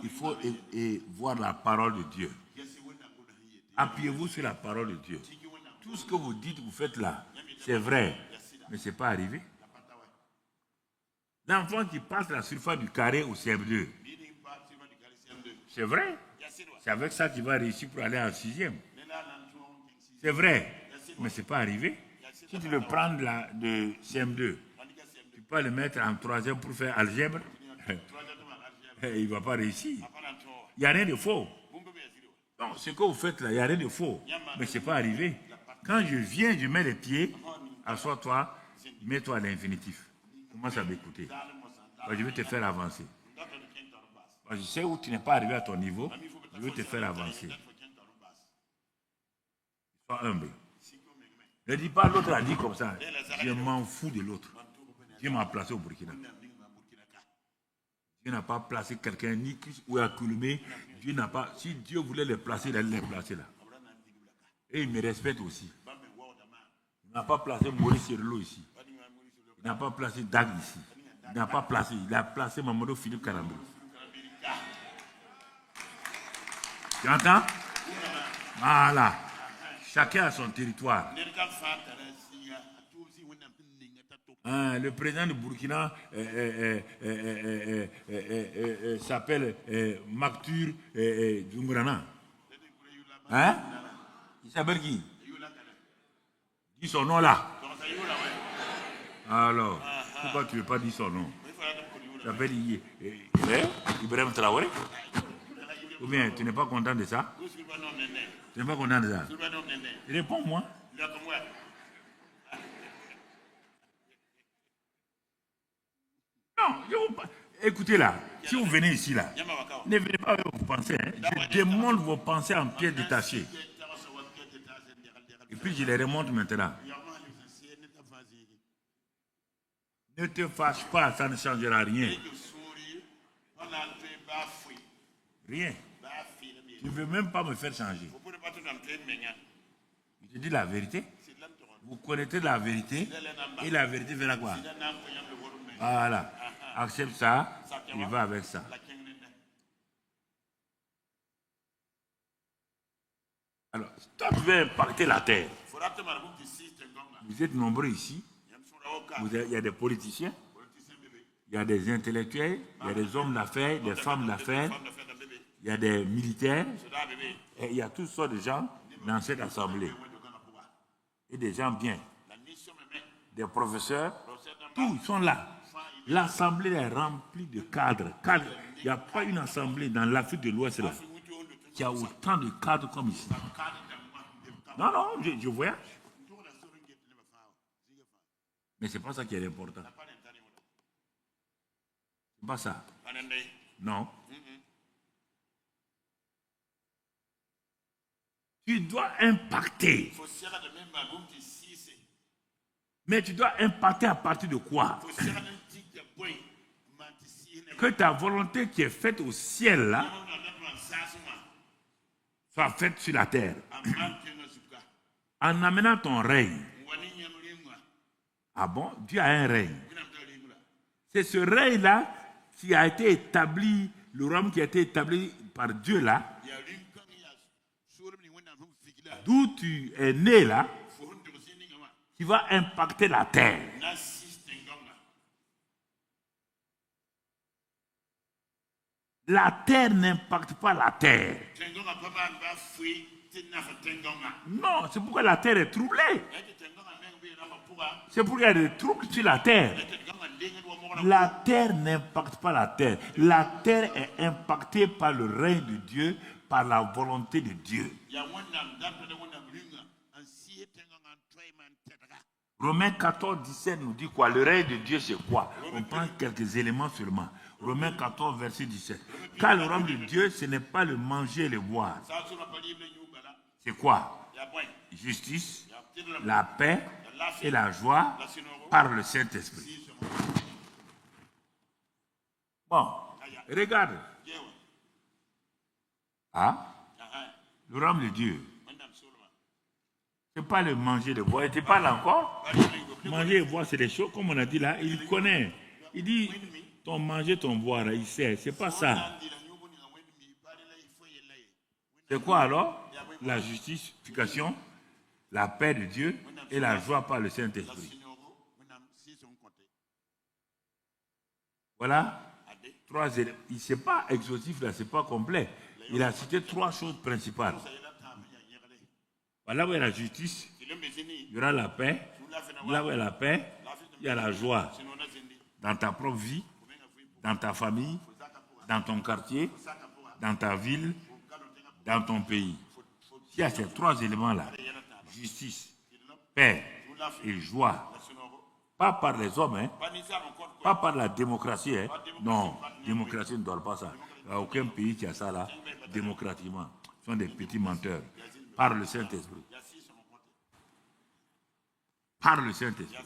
Il faut voir la parole de Dieu. Appuyez-vous sur la parole de Dieu. Tout ce que vous dites, vous faites là, c'est vrai, mais ce n'est pas arrivé. L'enfant qui passe la surface du carré au CM2, c'est vrai, C'est avec ça qu'il va réussir pour aller en 6e. C'est vrai, mais ce n'est pas arrivé. Si tu le prends de CM2, tu peux le mettre en 3e pour faire algèbre, il ne va pas réussir. Il n'y a rien de faux. Non, ce que vous faites là, il n'y a rien de faux. Mais ce n'est pas arrivé. Quand je viens, je mets les pieds, assois-toi, mets-toi à l'infinitif. Commence à m'écouter. Je vais te faire avancer. Je sais où tu n'es pas arrivé à ton niveau, je vais te faire avancer. Sois humble. Ne dis pas l'autre a dit comme ça. Je m'en fous de l'autre. Dieu m'a placé au Burkina. Dieu n'a pas placé quelqu'un ni ou à Kouloumé. Dieu n'a pas. Si Dieu voulait les placer, il allait les placer là. Et il me respecte aussi. Il n'a pas placé Maurice Serlo ici. Il n'a pas placé Dag ici. Il n'a pas placé. Il a placé Mamadou Philippe Karambou. Tu entends? Voilà. Chacun a son territoire. Le président du Burkina s'appelle Maktur Djungrana. Hein? Il s'appelle qui? Dis son nom là. Alors, pourquoi tu ne veux pas dire son nom? Il s'appelle Ibrahim Traoré. Ou bien, tu n'es pas content de ça? Tu n'es pas content de ça? Réponds-moi. Non, écoutez là, si vous venez ici là, ne venez pas avec vos pensées. Hein. Je démonte vos pensées en pièces détachées. Et puis je les remonte maintenant. Ne te fâche pas, ça ne changera rien. Rien. Tu ne veux même pas me faire changer. Je te dis la vérité. Vous connaissez la vérité et la vérité verra quoi? Voilà. Accepte ça, il va avec ça. Alors, toi tu veux impacter la terre. Vous êtes nombreux ici. Il y a des politiciens, il y a des intellectuels, il y a des hommes d'affaires, des femmes d'affaires, il y a des militaires, et il y a toutes sortes de gens dans cette assemblée. Et des gens bien, des professeurs, tous ils sont là. L'assemblée est remplie de cadres. Il n'y a pas une assemblée dans l'Afrique de l'Ouest là qui a autant de cadres comme ici. Non, je voyage. Mais ce n'est pas ça qui est important. C'est pas ça. Non. Tu dois impacter. Mais tu dois impacter à partir de quoi? Que ta volonté qui est faite au ciel là soit faite sur la terre. En amenant ton règne. Ah bon? Dieu a un règne. C'est ce règne-là qui a été établi, le royaume qui a été établi par Dieu là, d'où tu es né là, qui va impacter la terre. La terre n'impacte pas la terre. Non, c'est pourquoi la terre est troublée. C'est pourquoi il y a des troubles sur la terre. La terre n'impacte pas la terre. La terre est impactée par le règne de Dieu, par la volonté de Dieu. Romains 14, 17 nous dit quoi? Le règne de Dieu, c'est quoi? On prend quelques éléments seulement. Romains 14, verset 17. Car le royaume de Dieu, ce n'est pas le manger et le boire. C'est quoi? Justice, la paix et la joie par le Saint-Esprit. Bon, regarde. Ah, le royaume de Dieu. Ce n'est pas le manger et le boire. Tu parles encore? Manger et boire, c'est des choses, comme on a dit là, il connaît. Il dit, ton manger, ton boire, il sait. C'est pas ça. C'est quoi alors? La justification, la paix de Dieu et la joie par le Saint-Esprit. Voilà. 3 éléments. Ce n'est pas exhaustif là, ce n'est pas complet. Il a cité 3 choses principales. Là où il y a la justice, il y aura la paix. Là où il y a la paix, il y a la joie. Dans ta propre vie, dans ta famille, dans ton quartier, dans ta ville, dans ton pays. Il y a ces 3 éléments-là, justice, paix et joie, pas par les hommes, hein, pas par la démocratie. Hein. Non, démocratie ne dort pas ça. Il n'y a aucun pays qui a ça là, démocratiquement. Ce sont des petits menteurs. Par le Saint-Esprit. Par le Saint-Esprit.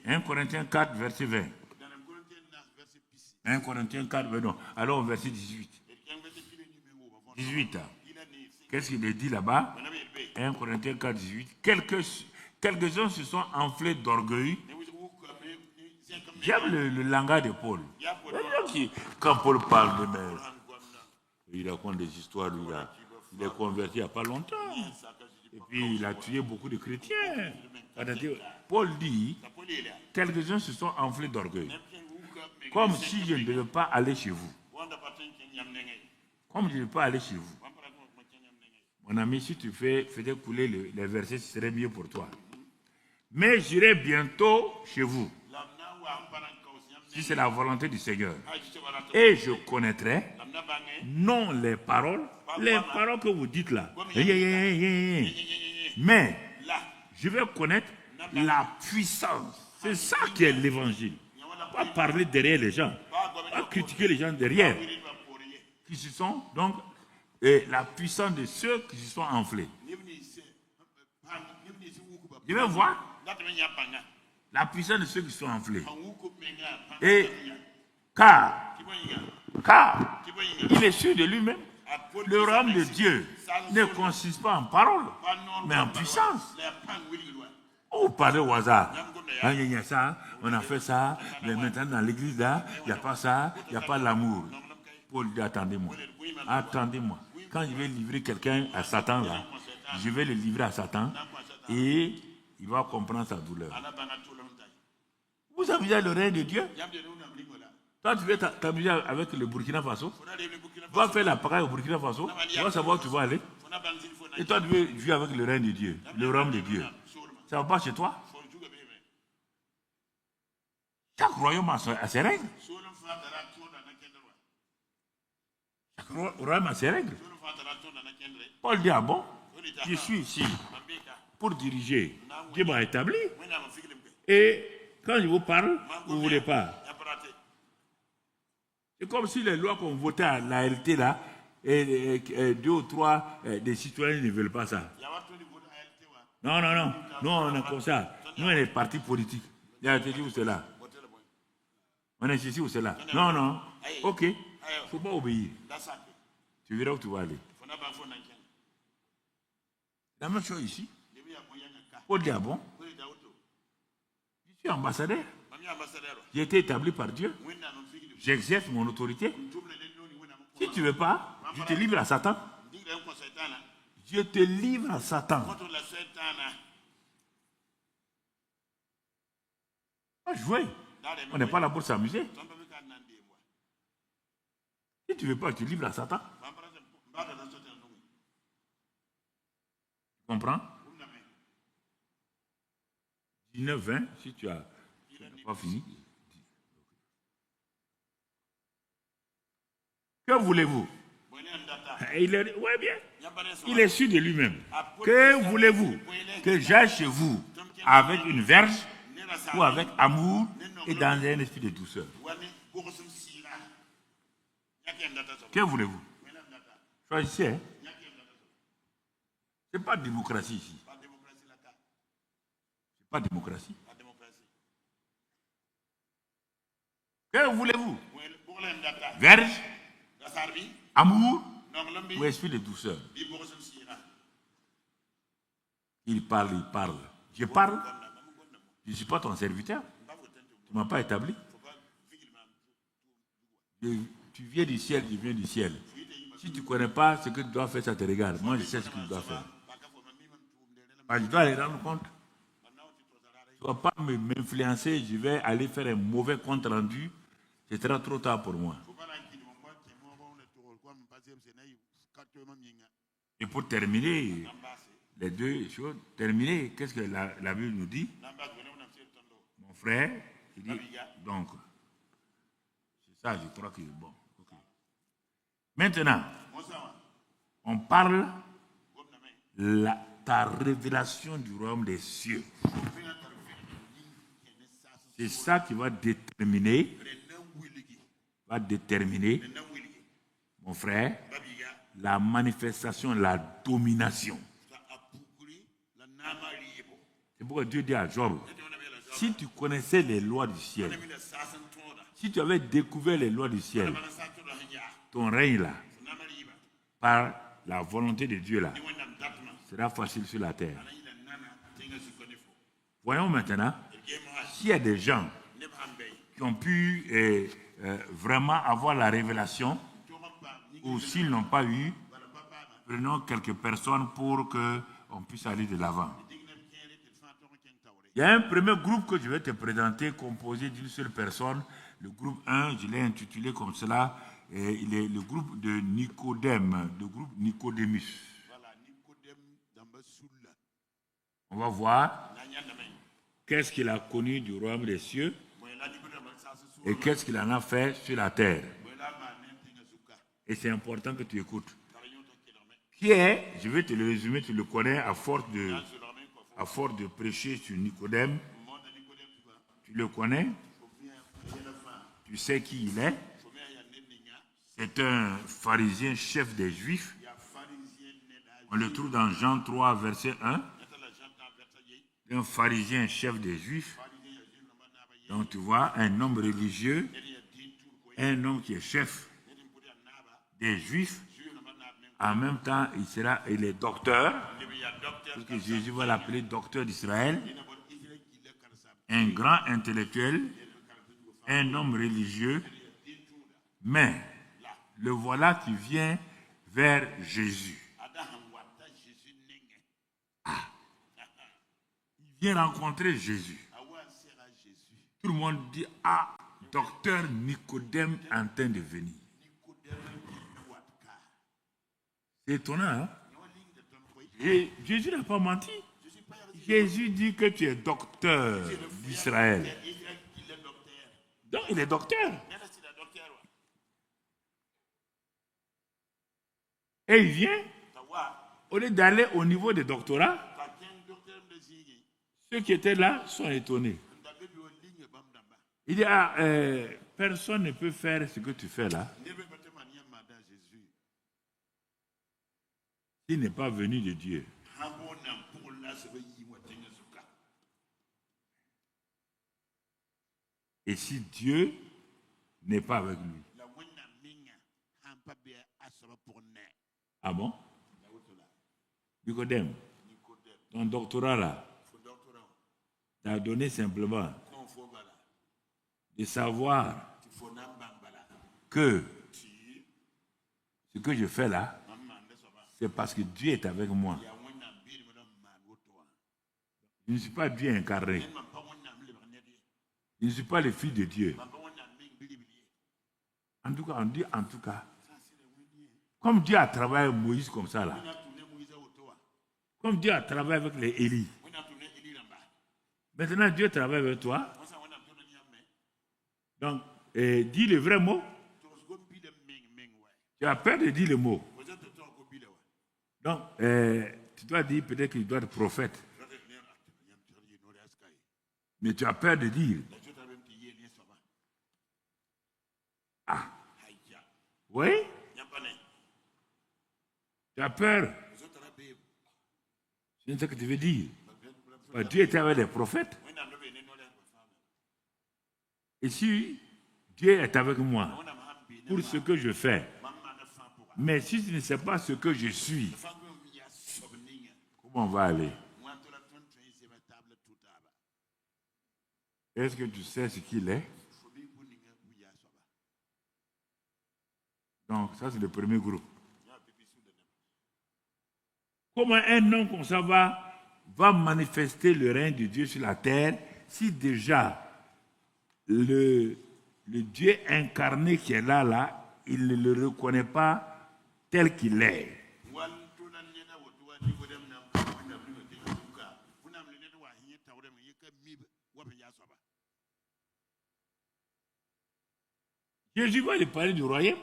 1 Corinthiens 4, verset 20. 1 Corinthiens 4, non. Alors au verset 18. 18. Qu'est-ce qu'il est dit là-bas? 1 Corinthiens 4, 18. Quelques-uns se sont enflés d'orgueil. J'aime le langage de Paul. Quand Paul parle de mer, il raconte des histoires, lui, il est converti il n'y a pas longtemps. Et puis il a tué beaucoup de chrétiens. Paul dit, quelques-uns se sont enflés d'orgueil. Comme si je ne devais pas aller chez vous. Comme je ne devais pas aller chez vous. Mon ami, si tu faisais couler les versets, ce serait mieux pour toi. Mais j'irai bientôt chez vous. Si c'est la volonté du Seigneur. Et je connaîtrai non les paroles que vous dites là. Mais je vais connaître la puissance. C'est ça qui est l'évangile. Pas parler derrière les gens. Pas critiquer les gens derrière. Qui se sont donc la puissance de ceux qui se sont enflés. Je vais voir la puissance de ceux qui sont enflés. Et car il est sûr de lui-même. Le royaume de Dieu ne consiste pas en parole, mais en puissance. On parle au hasard. Il y a ça, on a fait ça, mais maintenant dans l'église là, il n'y a pas ça, il n'y a pas l'amour. Paul dit, attendez-moi. Attendez-moi. Quand je vais livrer quelqu'un à Satan là, je vais le livrer à Satan et il va comprendre sa douleur. Vous avez déjà le règne de Dieu? Toi, tu veux t'amuser avec le Burkina Faso? Tu vas faire la pagaille au Burkina Faso? Tu vas savoir où tu vas aller? Et toi, tu veux vivre avec le règne de Dieu, le royaume de Dieu. Ça ne va pas chez toi? Chaque royaume a ses règles. Chaque royaume a ses règles. Paul dit, ah bon? Je suis ici pour diriger. Dieu m'a établi. Et quand je vous parle, vous ne voulez pas. C'est comme si les lois qu'on votait à la LT là, et 2 ou 3 des citoyens ne veulent pas ça. Non. Nous, on est comme ça. Nous, on est partis politiques. Il y a dit où c'est là. On est ici ou c'est là. Non. Ok. Il ne faut pas obéir. Tu verras où tu vas aller. La même chose ici. Paul dit, ah bon? Je suis ambassadeur. J'ai été établi par Dieu. J'exerce mon autorité. Si tu ne veux pas, je te livre à Satan. Je te livre à Satan. Pas jouer. On n'est pas là pour s'amuser. Si tu ne veux pas, je te livre à Satan. Tu comprends? 19, 20, si tu n'as pas fini. Que voulez-vous? Il est, ouais, bien. Il est sûr de lui-même. Que voulez-vous? Que j'aille chez vous avec une verge ou avec amour et dans un esprit de douceur. Que voulez-vous? Choisissez. Hein? Ce n'est pas démocratie ici. Ce n'est pas démocratie. Que voulez-vous? Verge, amour ou esprit de douceur? Il parle. Je parle. Je ne suis pas ton serviteur. Tu ne m'as pas établi. Tu viens du ciel, je viens du ciel. Si tu ne connais pas ce que tu dois faire, ça te regarde. Moi, je sais ce que je dois faire. Je dois aller rendre compte. Tu ne vas pas m'influencer. Je vais aller faire un mauvais compte rendu. Ce sera trop tard pour moi. Et pour terminer, les deux choses, terminer, qu'est-ce que la Bible nous dit? Mon frère, il dit, donc, c'est ça, je crois que bon. Okay. Maintenant, on parle ta révélation du royaume des cieux. C'est ça qui va déterminer, mon frère, la manifestation, la domination. C'est pourquoi Dieu dit à Job, si tu connaissais les lois du ciel, si tu avais découvert les lois du ciel, ton règne là, par la volonté de Dieu là, sera facile sur la terre. Voyons maintenant, s'il y a des gens qui ont pu vraiment avoir la révélation, ou s'ils n'ont pas eu, prenons quelques personnes pour qu'on puisse aller de l'avant. Il y a un premier groupe que je vais te présenter, composé d'une seule personne. Le groupe 1, je l'ai intitulé comme cela, et il est le groupe de Nicodème, le groupe Nicodémus. On va voir qu'est-ce qu'il a connu du royaume des cieux et qu'est-ce qu'il en a fait sur la terre. Et c'est important que tu écoutes. Pierre, je vais te le résumer, tu le connais à force de prêcher sur Nicodème. Tu le connais. Tu sais qui il est. C'est un pharisien chef des Juifs. On le trouve dans Jean 3, verset 1. Un pharisien chef des Juifs. Donc tu vois, un homme religieux, un homme qui est chef des Juifs. En même temps, il est docteur, parce que Jésus va l'appeler docteur d'Israël, un grand intellectuel, un homme religieux, mais le voilà qui vient vers Jésus. Il vient rencontrer Jésus. Tout le monde dit, ah, docteur Nicodème est en train de venir. C'est étonnant, hein? Et Jésus n'a pas menti. Jésus dit que tu es docteur d'Israël. Donc, il est docteur. Et il vient, au lieu d'aller au niveau des doctorats, ceux qui étaient là sont étonnés. Il dit, ah, personne ne peut faire ce que tu fais là. Il n'est pas venu de Dieu. Et si Dieu n'est pas avec lui? Ah bon? Nicodème, ton doctorat là, t'as donné simplement de savoir que ce que je fais là, c'est parce que Dieu est avec moi. Je ne suis pas Dieu incarné. Je ne suis pas le fils de Dieu. En tout cas, on dit en tout cas, comme Dieu a travaillé avec Moïse comme ça là, comme Dieu a travaillé avec les Élie, maintenant Dieu travaille avec toi. Donc, dis le vrai mot. Tu as peur de dire le mot. Donc, tu dois dire peut-être qu'il doit être prophète. Mais tu as peur de dire. Ah. Oui? Tu as peur. C'est ce que tu veux dire. Dieu était avec les prophètes. Et si Dieu est avec moi pour ce que je fais, mais si tu ne sais pas ce que je suis, comment on va aller? Est-ce que tu sais ce qu'il est? Donc, ça c'est le premier groupe. Comment un homme comme ça va manifester le règne de Dieu sur la terre si déjà le Dieu incarné qui est là, il ne le reconnaît pas tel qu'il est. Jésus va lui parler du royaume.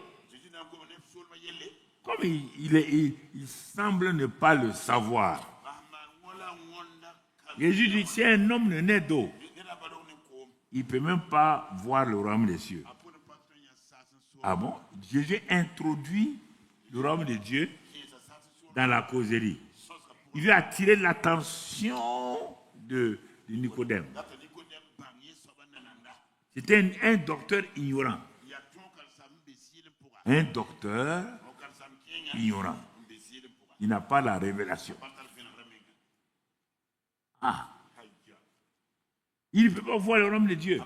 Comme il semble ne pas le savoir. Jésus dit, si un homme ne naît d'eau, il ne peut même pas voir le royaume des cieux. Ah bon? Jésus introduit le royaume de Dieu dans la causerie. Il veut attirer l'attention de Nicodème. C'était un docteur ignorant. Un docteur ignorant. Il n'a pas la révélation. Ah. Il ne peut pas voir le royaume de Dieu.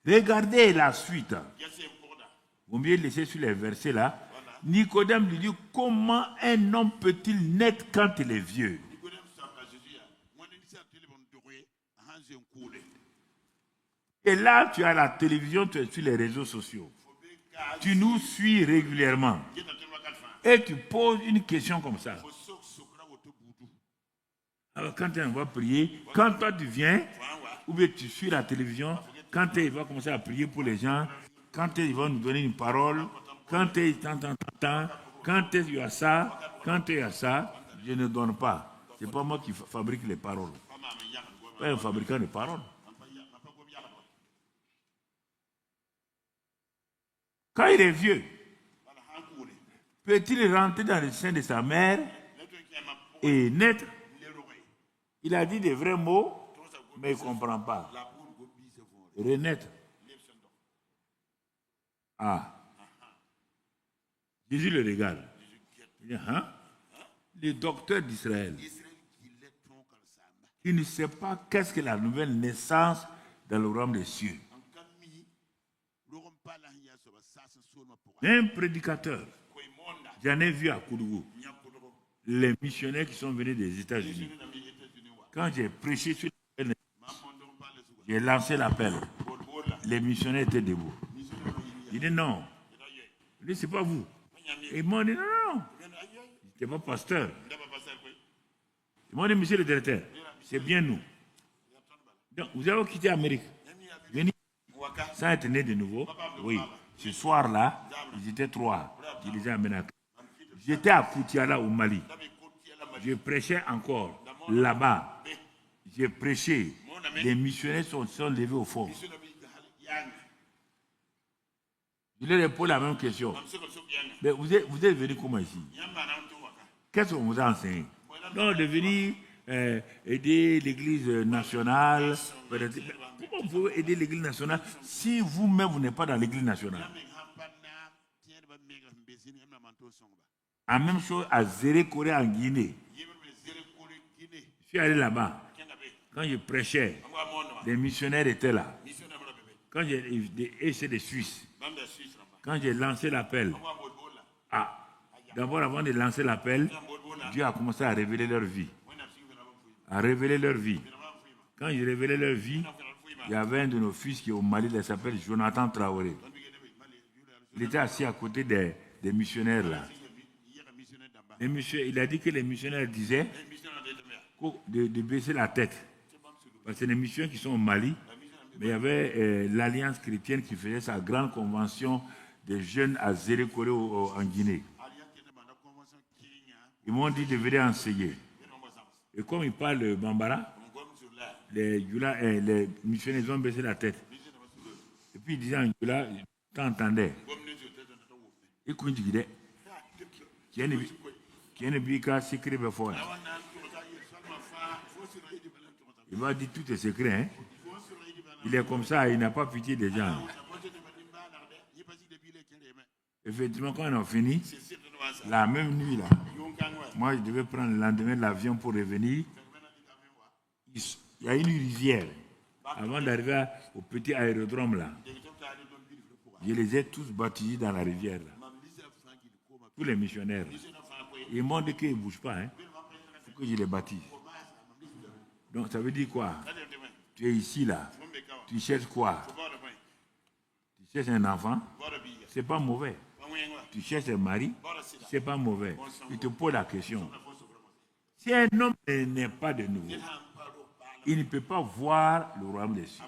Regardez la suite. Vous mieux laisser sur les versets là. Nicodème lui dit, comment un homme peut-il naître quand il est vieux? Et là, tu as la télévision, tu es sur les réseaux sociaux. Tu nous suis régulièrement. Et tu poses une question comme ça. Alors quand on va prier, quand toi tu viens, ou bien tu suis la télévision, quand il va commencer à prier pour les gens, quand il va nous donner une parole, quand il t'entend, quand il y a ça, quand il y a ça, je ne donne pas. Ce n'est pas moi qui fabrique les paroles. Pas un fabricant de paroles. Quand il est vieux, peut-il rentrer dans le sein de sa mère et naître? Il a dit des vrais mots, mais il ne comprend pas. Renaître. Ah. Jésus le regarde. Il dit, hein? Le docteur d'Israël, il ne sait pas qu'est-ce que la nouvelle naissance dans le royaume des cieux. Un prédicateur, j'en ai vu à Koudougou, les missionnaires qui sont venus des États-Unis. Quand j'ai prêché sur la nouvelle naissance, j'ai lancé l'appel. Les missionnaires étaient debout. Il dit non. Il dit, c'est pas vous. Et ils m'ont dit non. Je n'étais pas pasteur. Ils m'ont dit, monsieur le directeur, c'est bien nous. Donc, vous avez quitté l'Amérique. Venez. Ça a été né de nouveau. Oui. Ce soir-là, ils étaient 3. Je les ai amenés à... J'étais à Koutiala au Mali. Je prêchais encore là-bas. J'ai prêché. Les missionnaires sont levés au fond. Je leur ai posé la même question. Mais vous êtes venu comment ici? Qu'est-ce qu'on vous a enseigné? Non, de venir aider l'église nationale. Pourquoi vous pouvez aider l'église nationale si vous-même vous n'êtes pas dans l'église nationale? La même chose à Zérékoré en Guinée. Je suis allé là-bas. Quand je prêchais, les missionnaires étaient là. Quand c'est des Suisses. Quand j'ai lancé l'appel, d'abord avant de lancer l'appel, Dieu a commencé à révéler leur vie. À révéler leur vie. Quand j'ai révélé leur vie, il y avait un de nos fils qui est au Mali, il s'appelle Jonathan Traoré. Il était assis à côté des missionnaires là. Il a dit que les missionnaires disaient de baisser la tête. Parce que c'est les missionnaires qui sont au Mali, mais il y avait l'Alliance chrétienne qui faisait sa grande convention des jeunes à Zérékoré en Guinée. Ils m'ont dit de venir enseigner. Et comme ils parlent de Bambara, les missionnaires ont baissé la tête. Et puis ils disaient en Yula, t'entendais. Et quand ils disaient, qui est le bika secret before. Il va dire tout est secret. Hein? Il est comme ça, il n'a pas pitié des gens. Effectivement, quand on a fini, la même nuit, là, moi, je devais prendre le lendemain l'avion pour revenir. Il y a une rivière. Avant d'arriver au petit aérodrome, là, je les ai tous baptisés dans la rivière. Là. Tous les missionnaires. Là. Ils m'ont dit qu'ils ne bougent pas. Il faut que je les baptise. Donc, ça veut dire quoi? Tu es ici, là. Tu cherches quoi? Tu cherches un enfant? C'est pas mauvais. tu cherches un mari, c'est pas mauvais. Il te pose la question. Si un homme n'est pas de nouveau, il ne peut pas voir le royaume des cieux.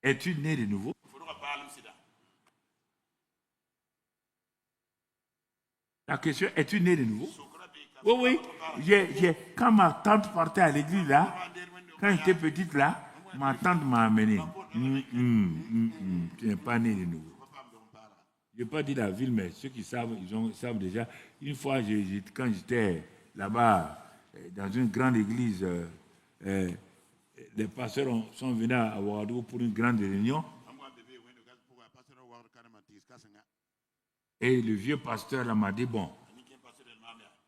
Es-tu né de nouveau? La question, es-tu né de nouveau? Oui, oui. Quand ma tante partait à l'église là, quand j'étais petite là, ma tante m'a amené. Tu n'es pas né de nouveau. Je ne vais pas dire la ville, mais ceux qui savent, ils savent déjà. Une fois, quand j'étais là-bas, dans une grande église, les pasteurs sont venus à Ouagadougou pour une grande réunion. Et le vieux pasteur là m'a dit, bon,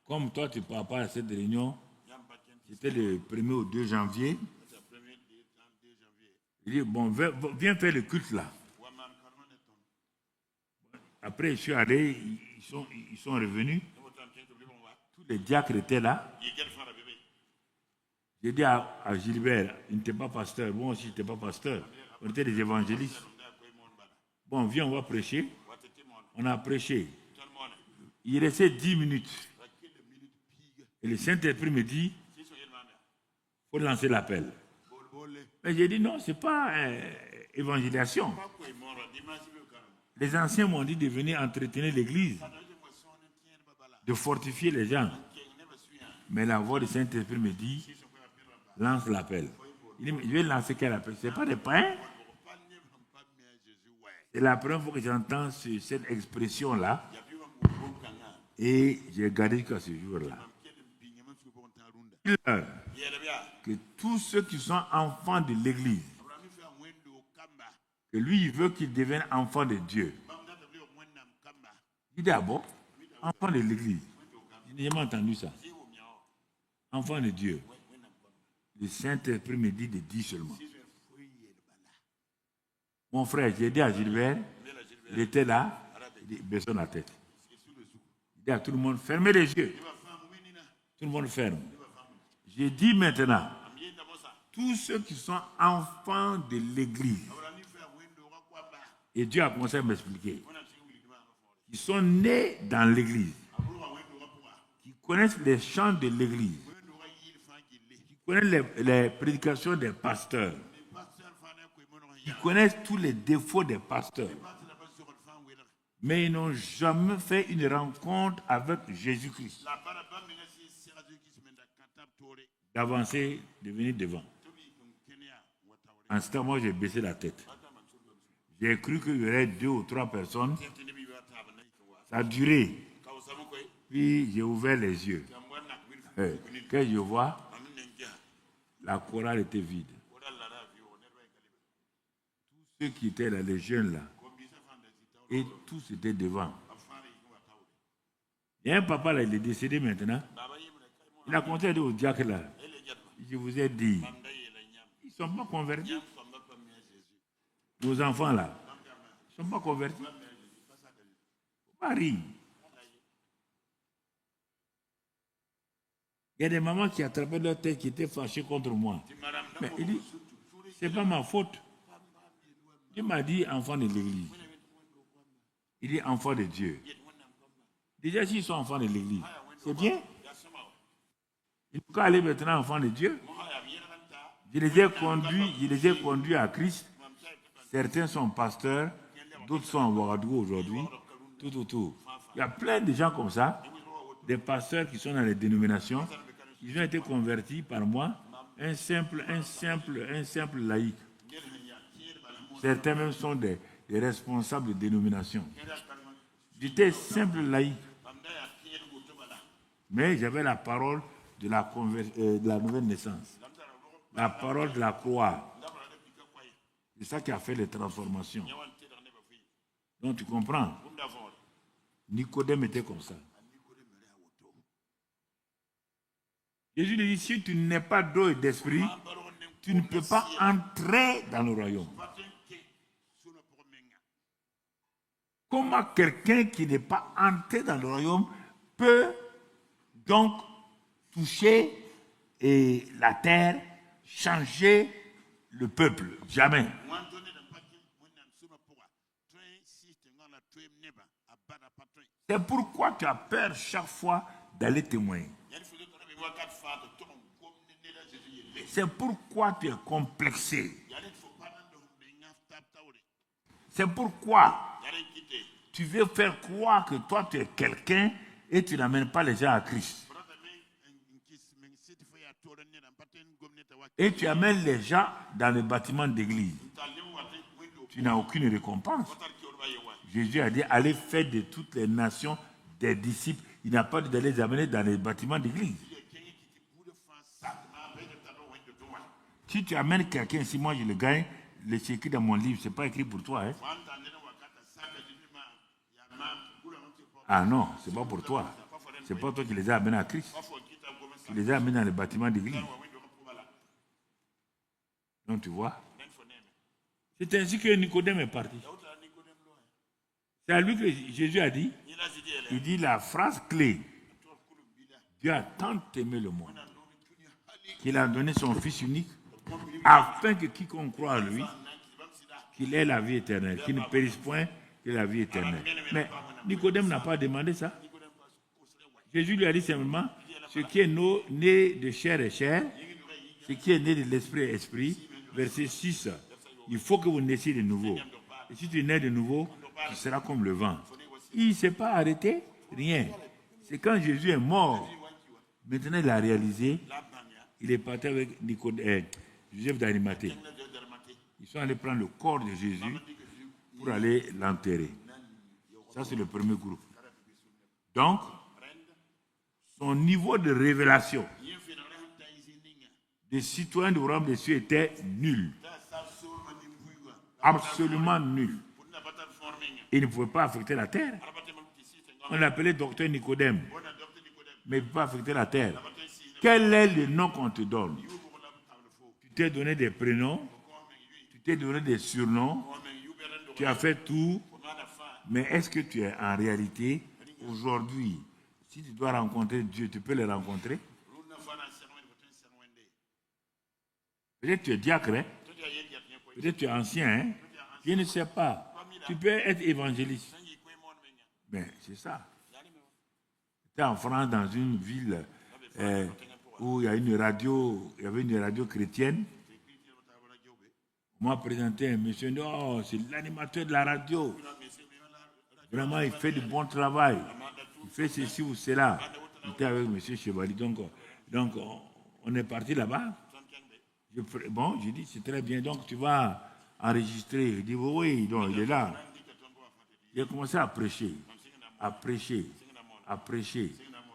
comme toi tu ne pars pas à cette réunion, c'était le 1er au 2 janvier. Il dit, bon, viens faire le culte là. Après, je suis allé, ils sont revenus. Tous les diacres étaient là. J'ai dit à Gilbert, il n'était pas pasteur, moi aussi je n'étais pas pasteur. On était des évangélistes. Bon, viens, on va prêcher. On a prêché. Il restait 10 minutes. Et le Saint-Esprit me dit, il faut lancer l'appel. Mais j'ai dit, non, ce n'est pas évangélisation. Les anciens m'ont dit de venir entretenir l'église, de fortifier les gens. Mais la voix du Saint-Esprit me dit, lance l'appel. Il dit, je vais lancer quel appel? Ce n'est pas des pains. C'est la première fois que j'entends cette expression-là. Et j'ai gardé jusqu'à ce jour-là. Que tous ceux qui sont enfants de l'église, que lui, il veut qu'ils deviennent enfants de Dieu. Il dit, ah bon, enfants de l'église. Je n'ai jamais entendu ça. Enfants de Dieu. Le Saint-Esprit me dit de dire seulement. Mon frère, j'ai dit à Gilbert, il était là, il dit, baissons la tête. Il dit à tout le monde, fermez les yeux. Tout le monde ferme. J'ai dit maintenant, tous ceux qui sont enfants de l'église, et Dieu a commencé à m'expliquer, qui sont nés dans l'église, qui connaissent les chants de l'église, qui connaissent les prédications des pasteurs, qui connaissent tous les défauts des pasteurs, mais ils n'ont jamais fait une rencontre avec Jésus-Christ. D'avancer, de venir devant. En ce temps, moi, j'ai baissé la tête. J'ai cru qu'il y aurait 2 ou 3 personnes. Ça a duré. Puis, j'ai ouvert les yeux. Quand je vois, la chorale était vide. Tous ceux qui étaient là, les jeunes là, et tous étaient devant. Il y a un papa là, il est décédé maintenant. Il a continué à dire au diacre là, je vous ai dit, ils ne sont pas convertis. Nos enfants là, ils ne sont pas convertis. Paris. Il y a des mamans qui attrapaient leur tête, qui étaient fâchées contre moi. Mais il dit, ce n'est pas ma faute. Il m'a dit enfant de l'église. Il dit enfant de Dieu. Déjà, s'ils sont enfants de l'église, c'est bien. Il faut aller maintenant enfants de Dieu. Je les ai conduits à Christ. Certains sont pasteurs, d'autres sont en Ouagadougou aujourd'hui. Tout. Il y a plein de gens comme ça, des pasteurs qui sont dans les dénominations. Ils ont été convertis par moi, un simple laïc. Certains même sont des responsables de dénomination. J'étais simple laïc. Mais j'avais la parole de la nouvelle naissance. La parole de la croix. C'est ça qui a fait les transformations. Donc tu comprends? Nicodème était comme ça. Jésus lui dit, si tu n'es pas d'eau et d'esprit, tu ne peux pas entrer dans le royaume. Comment quelqu'un qui n'est pas entré dans le royaume peut donc toucher la terre, changer le peuple? Jamais. C'est pourquoi tu as peur chaque fois d'aller témoigner. C'est pourquoi tu es complexé. C'est pourquoi tu veux faire croire que toi tu es quelqu'un et tu n'amènes pas les gens à Christ. Et tu amènes les gens dans le bâtiment d'église. Tu n'as aucune récompense. Jésus a dit, allez faire de toutes les nations des disciples. Il n'a pas dit d'aller les amener dans les bâtiments d'église. Si tu amènes quelqu'un, si moi je le gagne, c'est écrit dans mon livre, ce n'est pas écrit pour toi. Hein? Ah non, ce n'est pas pour toi. Ce n'est pas toi qui les as amenés à Christ. Tu les as amenés dans les bâtiments d'église. Donc tu vois. C'est ainsi que Nicodème est parti. C'est à lui que Jésus a dit, il dit la phrase clé, Dieu a tant aimé le monde qu'il a donné son Fils unique afin que quiconque croit en lui, qu'il ait la vie éternelle, qu'il ne périsse point, qu'il ait la vie éternelle. Mais Nicodème n'a pas demandé ça. Jésus lui a dit simplement, ce qui est né de chair est chair, ce qui est né de l'esprit est esprit. Verset 6, il faut que vous naissiez de nouveau. Et si tu nais de nouveau, tu seras comme le vent. Il ne s'est pas arrêté, rien. C'est quand Jésus est mort, maintenant il a réalisé, il est parti avec Joseph d'Arimathée. Ils sont allés prendre le corps de Jésus pour aller l'enterrer. Ça, c'est le premier groupe. Donc, son niveau de révélation des citoyens du royaume des cieux était nul. Absolument nul. Il ne pouvait pas affecter la terre. On l'appelait docteur Nicodème, mais il ne peut pas affecter la terre. Quel est le nom qu'on te donne? Tu t'es donné des prénoms, tu t'es donné des surnoms, tu as fait tout, mais est-ce que tu es en réalité, aujourd'hui, si tu dois rencontrer Dieu, tu peux le rencontrer? Peut-être tu es diacre, hein? Peut-être tu es ancien, hein? Je ne sais pas. Tu peux être évangéliste. Mais c'est ça. Tu es en France, dans une ville où il y avait une radio chrétienne. On m'a présenté un monsieur, oh, c'est l'animateur de la radio. Vraiment, il fait du bon travail. Il fait ceci ou cela. Il était avec M. Chevalier. Donc, on est parti là-bas. Bon, j'ai dit, c'est très bien. Donc, tu vas enregistrer. Il dit, oui, donc il est là. Il a commencé à prêcher. À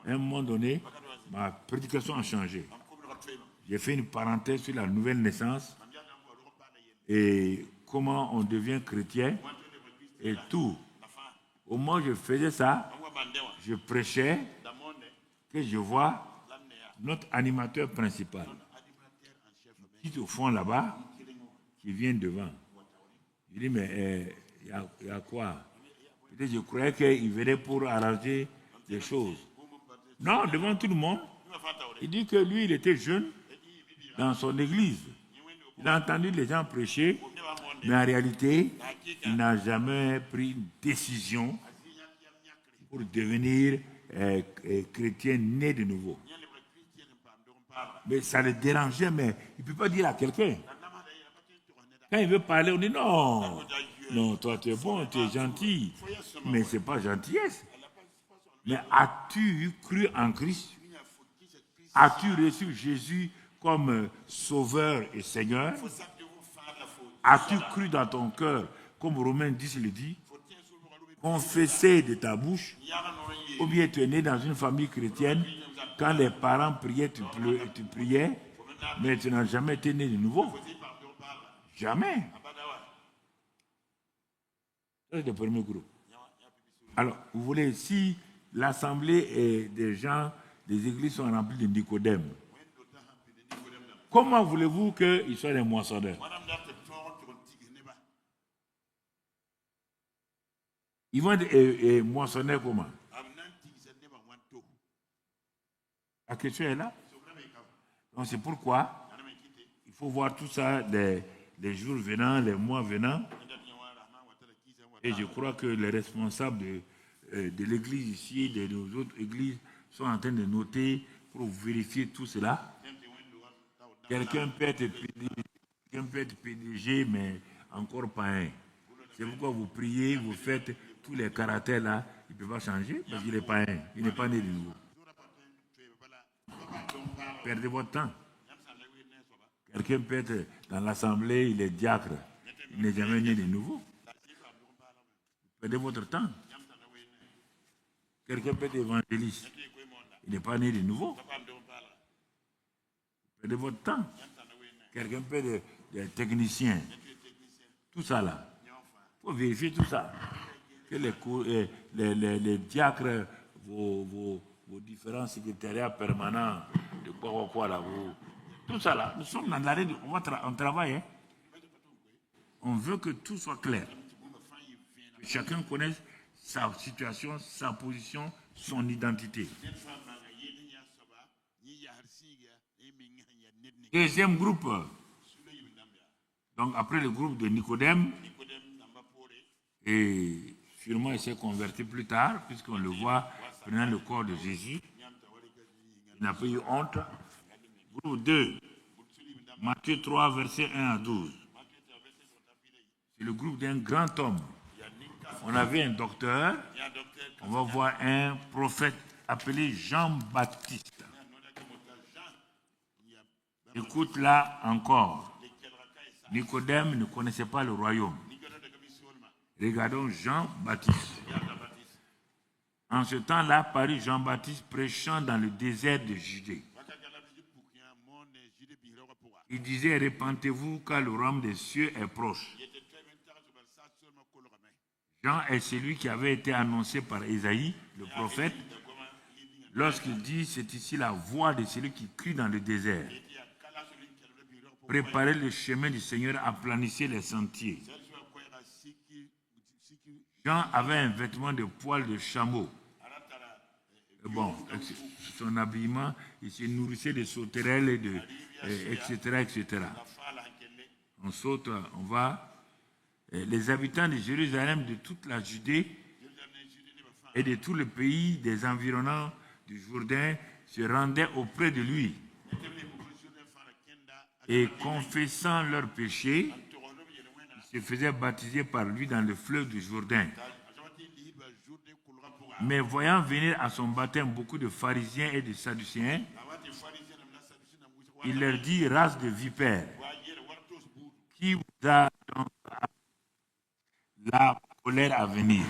un moment donné, ma prédication a changé. J'ai fait une parenthèse sur la nouvelle naissance et comment on devient chrétien et tout. Au moment où je faisais ça, je prêchais que je vois notre animateur principal qui est au fond là-bas, qui vient devant. Je dis, mais il y a quoi? Peut-être je croyais qu'il venait pour arranger les choses. Non, devant tout le monde. Il dit que lui, il était jeune dans son église. Il a entendu les gens prêcher, mais en réalité, il n'a jamais pris une décision pour devenir chrétien né de nouveau. Mais ça le dérangeait, mais il ne peut pas dire à quelqu'un. Quand il veut parler, on dit non. Non, toi tu es bon, tu es gentil. Mais ce n'est pas gentillesse. Mais as-tu cru en Christ? As-tu reçu Jésus comme sauveur et Seigneur? As-tu cru dans ton cœur, comme Romains 10 le dit, confesser de ta bouche? Ou bien tu es né dans une famille chrétienne, quand les parents priaient, tu priais, mais tu n'as jamais été né de nouveau. Jamais. C'est le premier groupe. Alors, vous voulez, si l'assemblée des gens, des églises sont remplies de Nicodème, comment voulez-vous qu'ils soient des moissonneurs? Ils vont être moissonneurs comment? La question est là. Donc c'est pourquoi il faut voir tout ça les jours venant, les mois venant. Et je crois que les responsables de l'église ici et de nos autres églises sont en train de noter pour vérifier tout cela. Quelqu'un peut être PDG, mais encore pas un. C'est pourquoi vous priez, vous faites tous les caractères là, il ne peut pas changer parce qu'il n'est pas un. Il n'est pas né de nouveau. Perdez votre temps. Quelqu'un peut être dans l'assemblée, il est diacre, il n'est jamais né de nouveau. Perdez votre temps. Quelqu'un peut être évangéliste, il n'est pas né de nouveau. Perdez votre temps. Quelqu'un peut être des techniciens. Tout ça là. Il faut vérifier tout ça. Que les diacres, vos différents secrétariats permanents, de quoi là, tout ça là. Nous sommes dans l'arrêt, on travaille. Hein? On veut que tout soit clair. Que chacun connaisse sa situation, sa position, son identité. Deuxième groupe. Donc après le groupe de Nicodème, et sûrement il s'est converti plus tard, puisqu'on le voit prenant le corps de Jésus. Il n'a pas eu honte. Groupe 2, Matthieu 3, versets 1 à 12. C'est le groupe d'un grand homme. On avait un docteur, on va voir un prophète appelé Jean-Baptiste. Écoute là encore. Nicodème ne connaissait pas le royaume. Regardons Jean-Baptiste. En ce temps-là, parut Jean-Baptiste prêchant dans le désert de Judée. Il disait, répentez-vous car le royaume des cieux est proche. Jean est celui qui avait été annoncé par Ésaïe, le prophète, lorsqu'il dit, c'est ici la voix de celui qui crie dans le désert. Préparez le chemin du Seigneur, aplanissez les sentiers. Jean avait un vêtement de poil de chameau. Bon, son habillement, il se nourrissait de sauterelles, etc. On saute, on va. Les habitants de Jérusalem, de toute la Judée et de tout le pays des environnants du Jourdain se rendaient auprès de lui et confessant leurs péchés, ils se faisaient baptiser par lui dans le fleuve du Jourdain. Mais voyant venir à son baptême beaucoup de pharisiens et de sadducéens, il leur dit, race de vipères, qui vous a donc la colère à venir?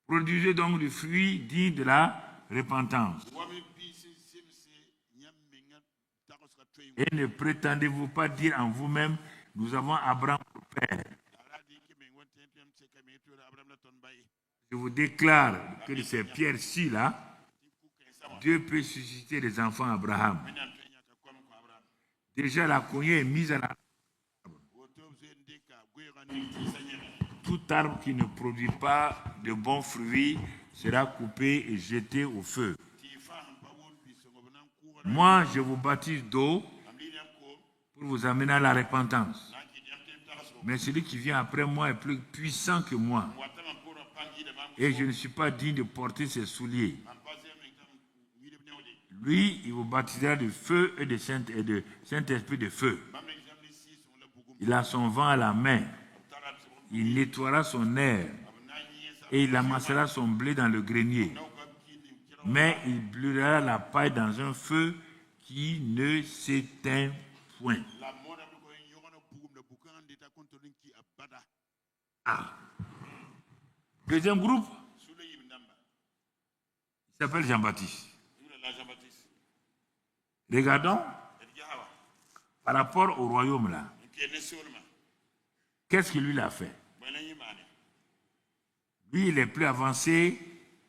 Produisez donc du fruit digne de la repentance. Et ne prétendez-vous pas dire en vous-même, nous avons Abraham pour père. Je vous déclare que de ces pierres-ci là, Dieu peut susciter des enfants à Abraham. Déjà la cognée est mise à la... Tout arbre qui ne produit pas de bons fruits sera coupé et jeté au feu. Moi, je vous baptise d'eau pour vous amener à la repentance. Mais celui qui vient après moi est plus puissant que moi. Et je ne suis pas digne de porter ses souliers. Lui, il vous baptisera de feu et de Saint-Esprit de feu. Il a son vent à la main. Il nettoiera son air et il amassera son blé dans le grenier. Mais il brûlera la paille dans un feu qui ne s'éteint point. Ah. Deuxième groupe, il s'appelle Jean-Baptiste. Regardons par rapport au royaume là. Qu'est-ce qu'il lui a fait? Lui, il est plus avancé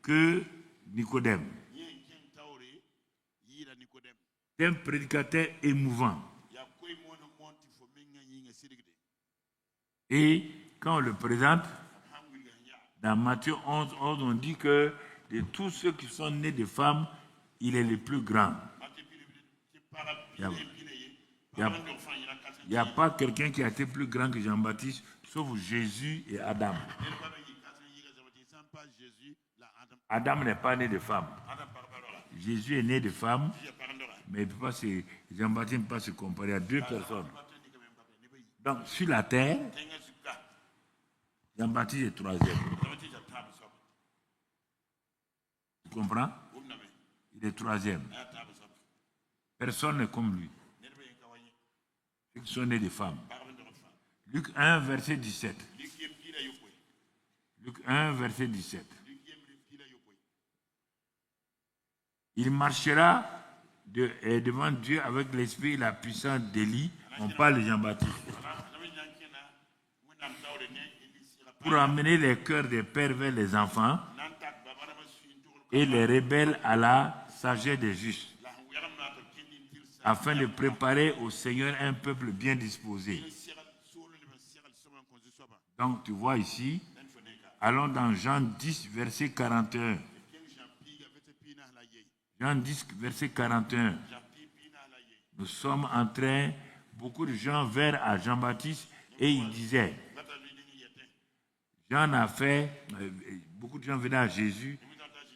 que Nicodème. C'est un prédicateur émouvant. Et quand on le présente, dans Matthieu 11, on dit que de tous ceux qui sont nés de femmes, il est le plus grand. Il Il n'y a pas quelqu'un qui a été plus grand que Jean-Baptiste, sauf Jésus et Adam. Adam n'est pas né de femme. Jésus est né de femme, mais Jean-Baptiste ne peut pas se comparer à deux personnes. Donc, sur la terre, Jean-Baptiste est troisième. Tu comprends? Il est troisième. Personne n'est comme lui. Ceux qui sont nés de femmes. Luc 1, verset 17. Luc 1, verset 17. Il marchera devant Dieu avec l'esprit et la puissance d'Élie. On parle de Jean-Baptiste. Pour amener les cœurs des pères vers les enfants et les rebelles à la sagesse des justes, afin de préparer au Seigneur un peuple bien disposé. Donc, tu vois ici, allons dans Jean 10, verset 41. Jean 10, verset 41. Nous sommes en train, beaucoup de gens vinrent à Jean-Baptiste et ils disaient, Jean a fait, beaucoup de gens venaient à Jésus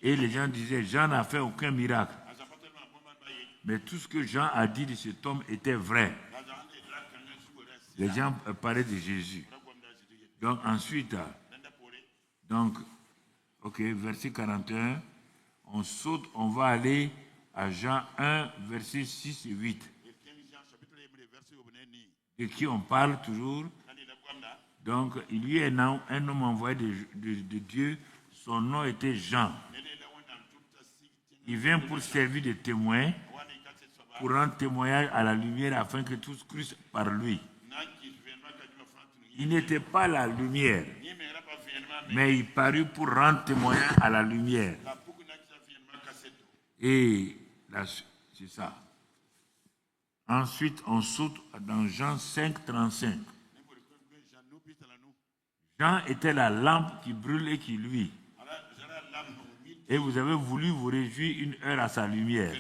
et les gens disaient, Jean n'a fait aucun miracle. Mais tout ce que Jean a dit de cet homme était vrai. Les gens parlaient de Jésus. Donc ensuite, verset 41, on saute, on va aller à Jean 1, verset 6 et 8. De qui on parle toujours. Donc, il y a un homme envoyé de Dieu, son nom était Jean. Il vient pour servir de témoin, pour rendre témoignage à la lumière afin que tous crussent par lui. Il n'était pas la lumière, mais il parut pour rendre témoignage à la lumière. Et là, c'est ça. Ensuite, on saute dans Jean 5, 35. Jean était la lampe qui brûle et qui luit. Et vous avez voulu vous réjouir une heure à sa lumière.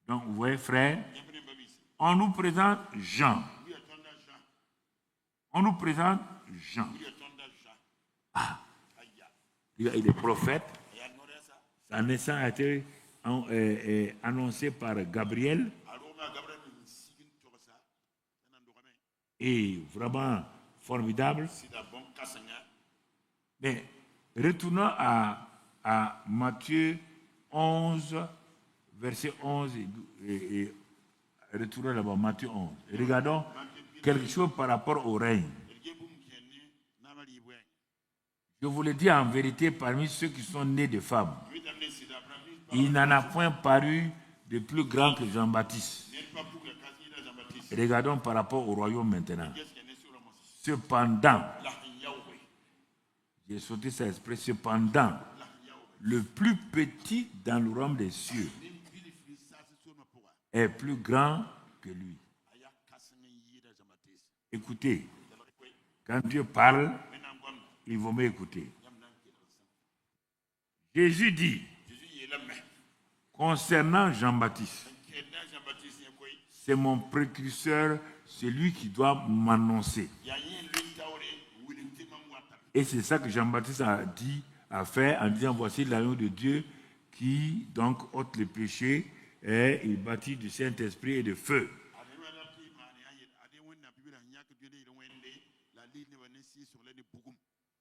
Donc, vous voyez, frère, on nous présente Jean. On nous présente Jean. Ah, il est prophète. Sa naissance a été annoncée par Gabriel. Et vraiment formidable. Mais retournons à Matthieu 11, verset 11 et retournons là-bas, Matthieu 11. Et regardons quelque chose par rapport au règne. Je vous le dis en vérité, parmi ceux qui sont nés de femmes, il n'en a point paru de plus grand que Jean-Baptiste. Regardons par rapport au royaume maintenant. Cependant, j'ai sauté ça exprès, cependant, le plus petit dans le royaume des cieux est plus grand que lui. Écoutez, quand Dieu parle, il vaut mieux écouter. Jésus dit, concernant Jean-Baptiste, c'est mon précurseur, c'est lui qui doit m'annoncer. Et c'est ça que Jean-Baptiste a fait en disant, voici l'agneau de Dieu qui donc ôte les péchés et il bâtit du Saint-Esprit et de feu.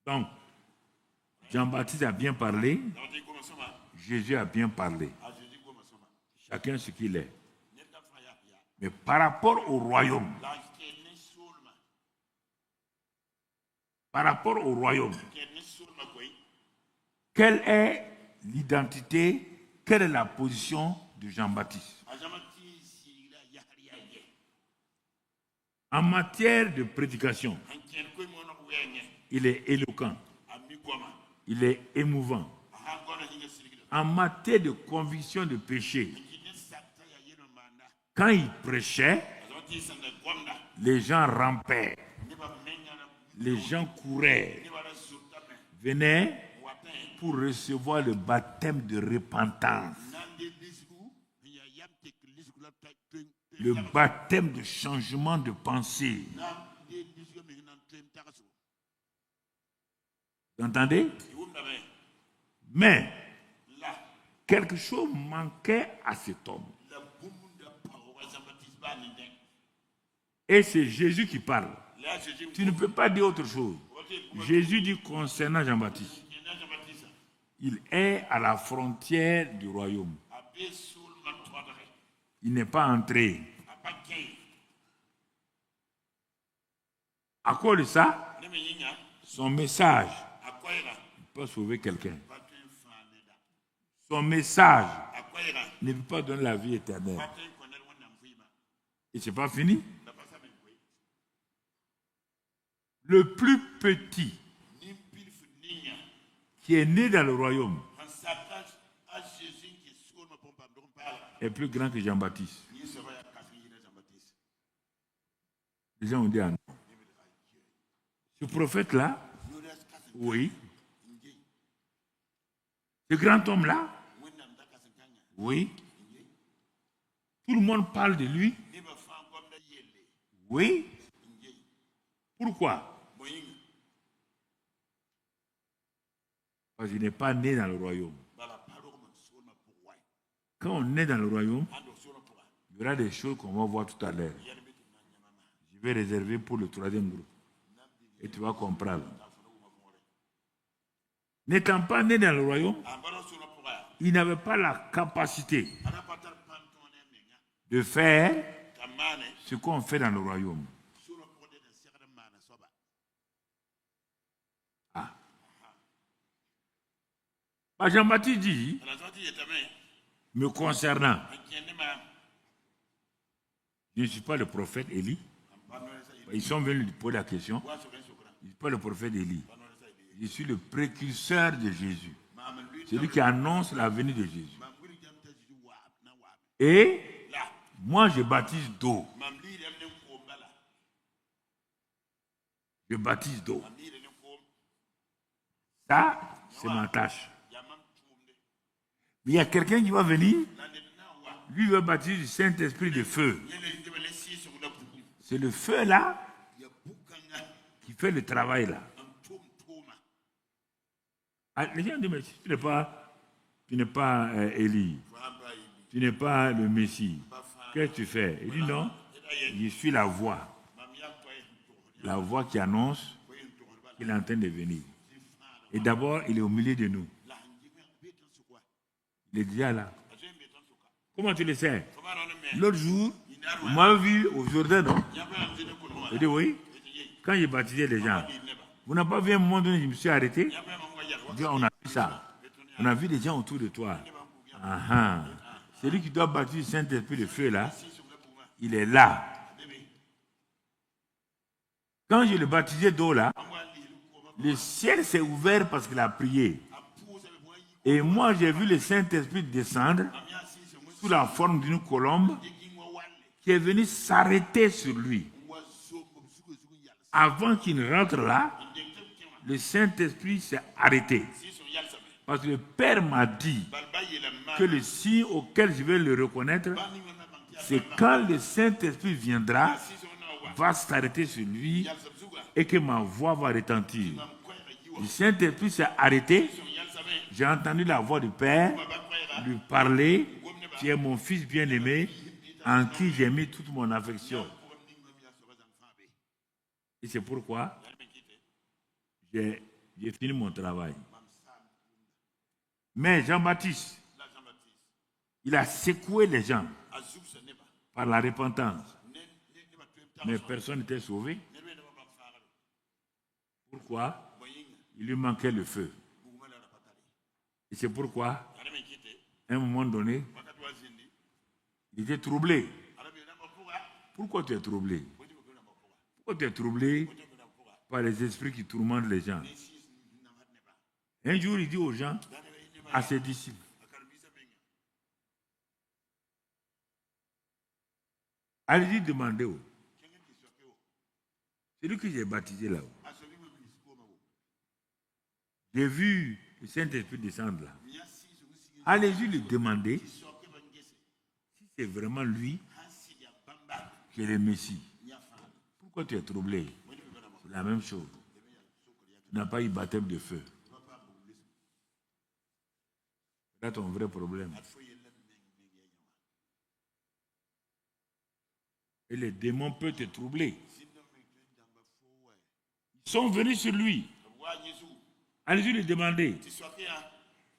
Donc, Jean-Baptiste a bien parlé, Jésus a bien parlé. Chacun ce qu'il est. Mais par rapport au royaume, quelle est l'identité, quelle est la position de Jean-Baptiste? En matière de prédication, il est éloquent, il est émouvant. En matière de conviction de péché, quand il prêchait, les gens rampaient, les gens couraient, venaient pour recevoir le baptême de repentance. Le baptême de changement de pensée. Vous entendez? Mais quelque chose manquait à cet homme. Et c'est Jésus qui parle. Tu ne peux pas dire autre chose. Jésus dit concernant Jean-Baptiste, il est à la frontière du royaume. Il n'est pas entré. À cause de ça, son message peut sauver quelqu'un. Son message ne peut pas donner la vie éternelle. Et ce n'est pas fini. Le plus petit qui est né dans le royaume est plus grand que Jean-Baptiste. Les gens ont dit ah non. Ce prophète-là, oui. Ce grand homme-là, oui. Tout le monde parle de lui. Oui. Pourquoi? Parce qu'il n'est pas né dans le royaume. Quand on est dans le royaume, il y aura des choses qu'on va voir tout à l'heure. Je vais réserver pour le troisième groupe. Et tu vas comprendre. N'étant pas né dans le royaume, il n'avait pas la capacité de faire ce qu'on fait dans le royaume. Ah. Jean-Baptiste dit, me concernant, je ne suis pas le prophète Élie. Ils sont venus lui poser la question. Je ne suis pas le prophète Élie. Je suis le précurseur de Jésus. Celui qui annonce la venue de Jésus. Et moi, je baptise d'eau. Je baptise d'eau. Ça, c'est ma tâche. Mais il y a quelqu'un qui va venir. Lui va baptiser du Saint-Esprit de feu. C'est le feu là qui fait le travail là. Les gens disent, mais tu n'es pas Élie, tu n'es pas le Messie. Qu'est-ce que tu fais? Il dit non, je suis la voix qui annonce qu'il est en train de venir. Et d'abord, il est au milieu de nous. Il est déjà là. Comment tu le sais? L'autre jour, on m'a vu au Jourdain, non? Il dit oui. Quand j'ai baptisé les gens, vous n'avez pas vu un moment donné, je me suis arrêté. Dit, on a vu ça. On a vu des gens autour de toi. Celui qui doit baptiser le Saint-Esprit de feu là, il est là. Quand je le baptisais d'eau là, le ciel s'est ouvert parce qu'il a prié. Et moi, j'ai vu le Saint-Esprit descendre sous la forme d'une colombe qui est venue s'arrêter sur lui. Avant qu'il ne rentre là, le Saint-Esprit s'est arrêté. Parce que le Père m'a dit que le signe auquel je vais le reconnaître, c'est quand le Saint-Esprit viendra, va s'arrêter sur lui et que ma voix va retentir. Le Saint-Esprit s'est arrêté. J'ai entendu la voix du Père lui parler. Tu es mon fils bien-aimé en qui j'ai mis toute mon affection. Et c'est pourquoi j'ai fini mon travail. Mais Jean-Baptiste, il a secoué les gens par la repentance. Mais personne n'était sauvé. Pourquoi? Il lui manquait le feu. Et c'est pourquoi, à un moment donné, il était troublé. Pourquoi tu es troublé? Pourquoi tu es troublé par les esprits qui tourmentent les gens? Un jour, il dit aux gens, à ses disciples, allez-y demander. C'est lui que j'ai baptisé là-haut. J'ai vu le Saint-Esprit descendre là. Allez-y lui demander si c'est vraiment lui tu es le Messie. Pourquoi tu es troublé? C'est la même chose. Tu n'as pas eu baptême de feu. C'est ton vrai problème. Et les démons peuvent te troubler. Ils sont venus sur lui. Allez-y lui demander.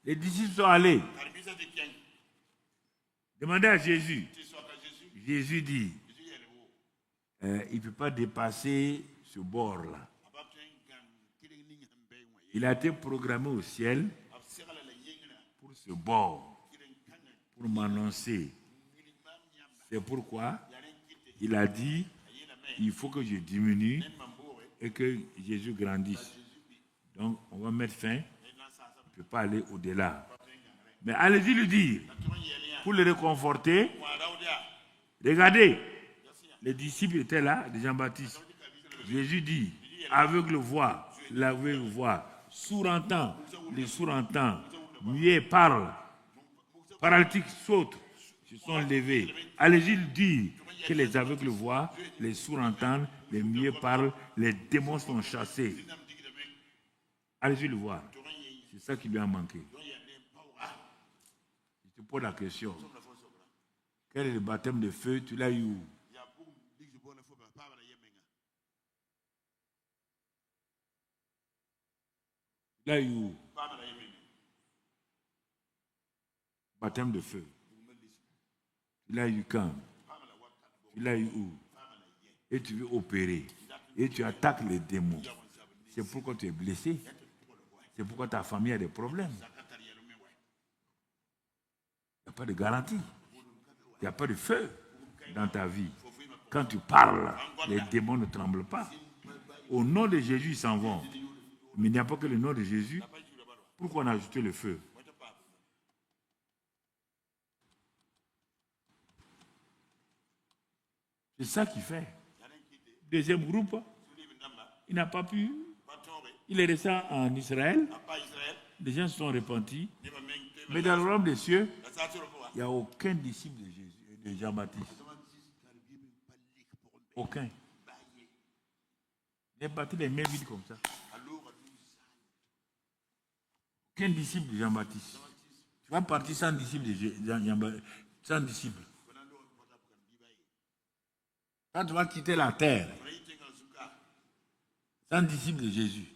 Les disciples sont allés. Demandez à Jésus. Jésus dit, il ne peut pas dépasser ce bord-là. Il a été programmé au ciel pour ce bord, pour m'annoncer. C'est pourquoi il a dit, il faut que je diminue et que Jésus grandisse. Donc, on va mettre fin. Il ne peut pas aller au-delà. Mais allez-y lui dire, pour le réconforter, regardez, les disciples étaient là, de Jean-Baptiste. Jésus dit, aveugle voit, l'aveugle voit, sourd entend, les sourds entendent, muet parle, paralytiques sautent, se sont levés. Allez-y lui dire que les aveugles voient, les sourds entendent, les muets parlent, les démons sont chassés. Allez-y le voir. C'est ça qui lui a manqué. Je te pose la question. Quel est le baptême de feu? Tu l'as eu où? Tu l'as eu où? Baptême de feu. Tu l'as eu quand? Tu l'as eu où? Et tu veux opérer. Et tu attaques les démons. C'est pourquoi tu es blessé. C'est pourquoi ta famille a des problèmes. Il n'y a pas de garantie. Il n'y a pas de feu dans ta vie. Quand tu parles, les démons ne tremblent pas. Au nom de Jésus, ils s'en vont. Mais il n'y a pas que le nom de Jésus. Pourquoi on a ajouté le feu? C'est ça qui fait. Deuxième groupe, il n'a pas pu. Il est resté en Israël. Les gens se sont repentis. Mais dans le royaume des cieux, il n'y a aucun disciple de Jésus, de Jean-Baptiste. Aucun. Il est battu les mains vides comme ça. Aucun disciple de Jean-Baptiste. Tu vas partir sans disciple de Jean-Baptiste. Sans disciple. Quand tu vas quitter la terre, sans disciple de Jésus,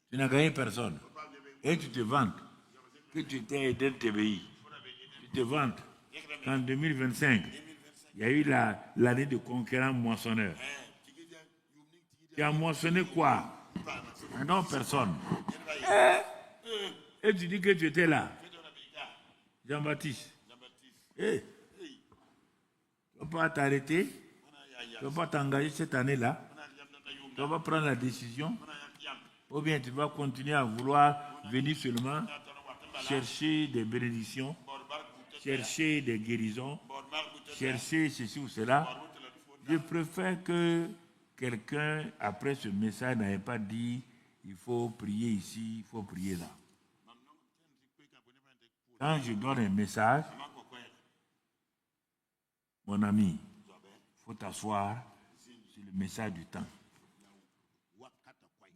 tu n'as gagné personne. Et tu te vantes que tu t'es aidé de t'ébéir. Tu te vantes qu'en 2025, il y a eu l'année de conquérant moissonneur. Tu as moissonné quoi? Non, personne. Et tu dis que tu étais là. Jean-Baptiste. Tu ne vas pas t'arrêter. Tu ne vas pas t'engager cette année-là. Tu vas prendre la décision. Ou bien tu vas continuer à vouloir venir seulement chercher des bénédictions, chercher des guérisons, chercher ceci ou cela. Je préfère que quelqu'un, après ce message, n'ait pas dit il faut prier ici, il faut prier là. Quand je donne un message, mon ami, il faut t'asseoir sur le message du temps.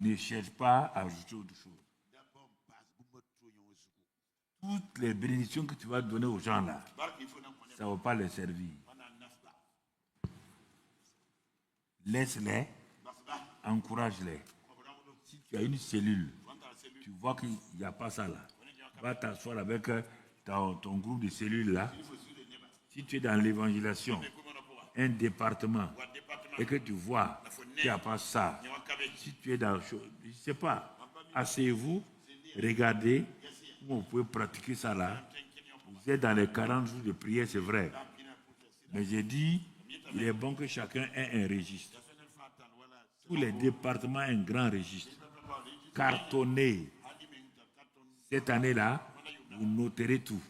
Ne cherche pas à ajouter autre chose. Toutes les bénédictions que tu vas donner aux gens là, ça ne va pas les servir. Laisse-les, encourage-les. Si tu as une cellule, tu vois qu'il n'y a pas ça là, va t'asseoir avec ton groupe de cellules là. Si tu es dans l'évangélisation, un département, et que tu vois qu'il n'y a pas ça, si tu es dans, je ne sais pas, asseyez-vous, regardez, vous pouvez pratiquer ça là. Vous êtes dans les 40 jours de prière, c'est vrai. Mais j'ai dit, il est bon que chacun ait un registre. Tous les départements ont un grand registre. Cartonné. Cette année-là, vous noterez tout.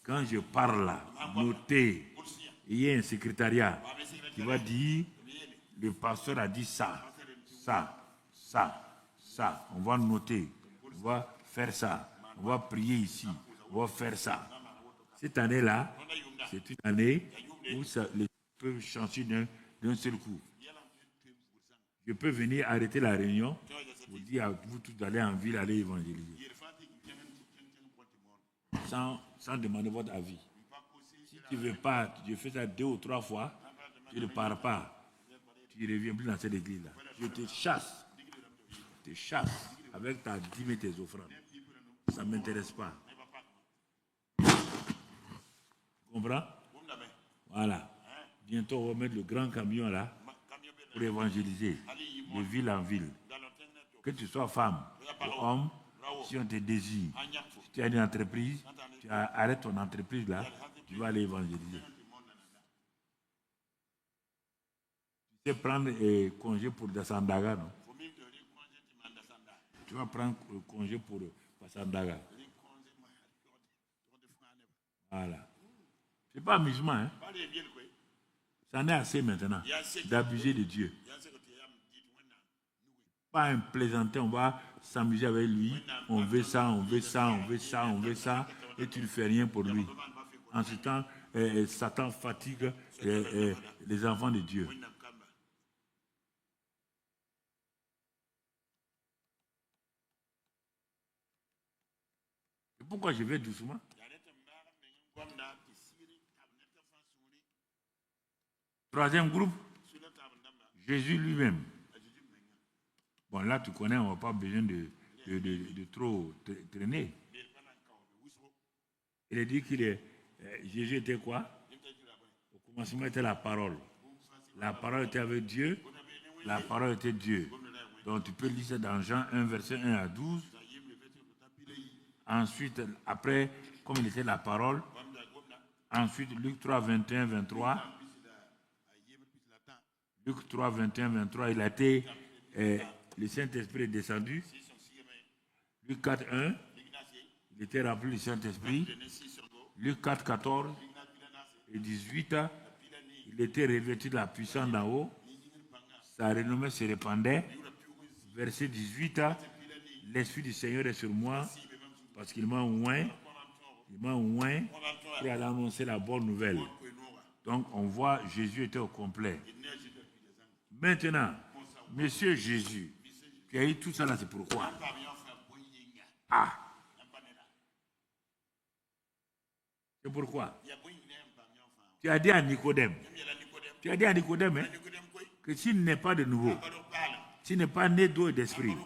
Quand je parle là, notez. Il y a un secrétariat qui va dire, le pasteur a dit ça, ça, ça, ça. On va noter. On va faire ça. On va prier ici. On va faire ça. Cette année-là, c'est une année où les peux changer d'un seul coup. Je peux venir arrêter la réunion pour dire à vous tous d'aller en ville, aller évangéliser. Sans demander votre avis. Si tu ne veux pas, tu fais ça 2 ou 3 fois, tu ne pars pas. Tu ne reviens plus dans cette église-là. Je te chasse. Je te chasse avec ta dîme et tes offrandes. Ça ne m'intéresse pas. Tu comprends? Voilà. Bientôt, on va mettre le grand camion là pour évangéliser de ville en ville. Que tu sois femme ou homme, si on te désire, si tu as une entreprise, tu arrêtes ton entreprise là, tu vas aller évangéliser. Tu sais prendre congé pour Dassandaga, non? Tu vas prendre congé pour Dassandaga. Voilà. C'est pas amusement, hein? Ça en est assez maintenant d'abuser de Dieu. Pas un plaisantin, on va s'amuser avec lui. On veut ça, on veut ça, on veut ça, on veut ça, et tu ne fais rien pour lui. En ce temps, Satan fatigue les enfants de Dieu. Et pourquoi je vais doucement? Troisième groupe, Jésus lui-même. Bon, là, tu connais, on n'a pas besoin de trop traîner. Il a dit qu'il Jésus était quoi? Au commencement était la parole. La parole était avec Dieu. La parole était Dieu. Donc, tu peux lire ça dans Jean 1, verset 1 à 12. Ensuite, après, comme il était la parole. Ensuite, Luc 3, 21, 23. Luc 3, 21, 23, il a été... le Saint-Esprit est descendu. Luc 4, 1, il était rempli du Saint-Esprit. Luc 4, 14 et 18, il était revêtu de la puissance d'en haut. Sa renommée se répandait. Verset 18, l'Esprit du Seigneur est sur moi parce qu'il m'a oint. Il m'a oint pour aller annoncer la bonne nouvelle. Donc on voit Jésus était au complet. Maintenant, Monsieur Jésus, tu as eu tout ça là, c'est pourquoi? Ah! C'est pourquoi? Tu as dit à Nicodème, hein, que s'il n'est pas de nouveau, s'il n'est pas né d'eau et d'esprit,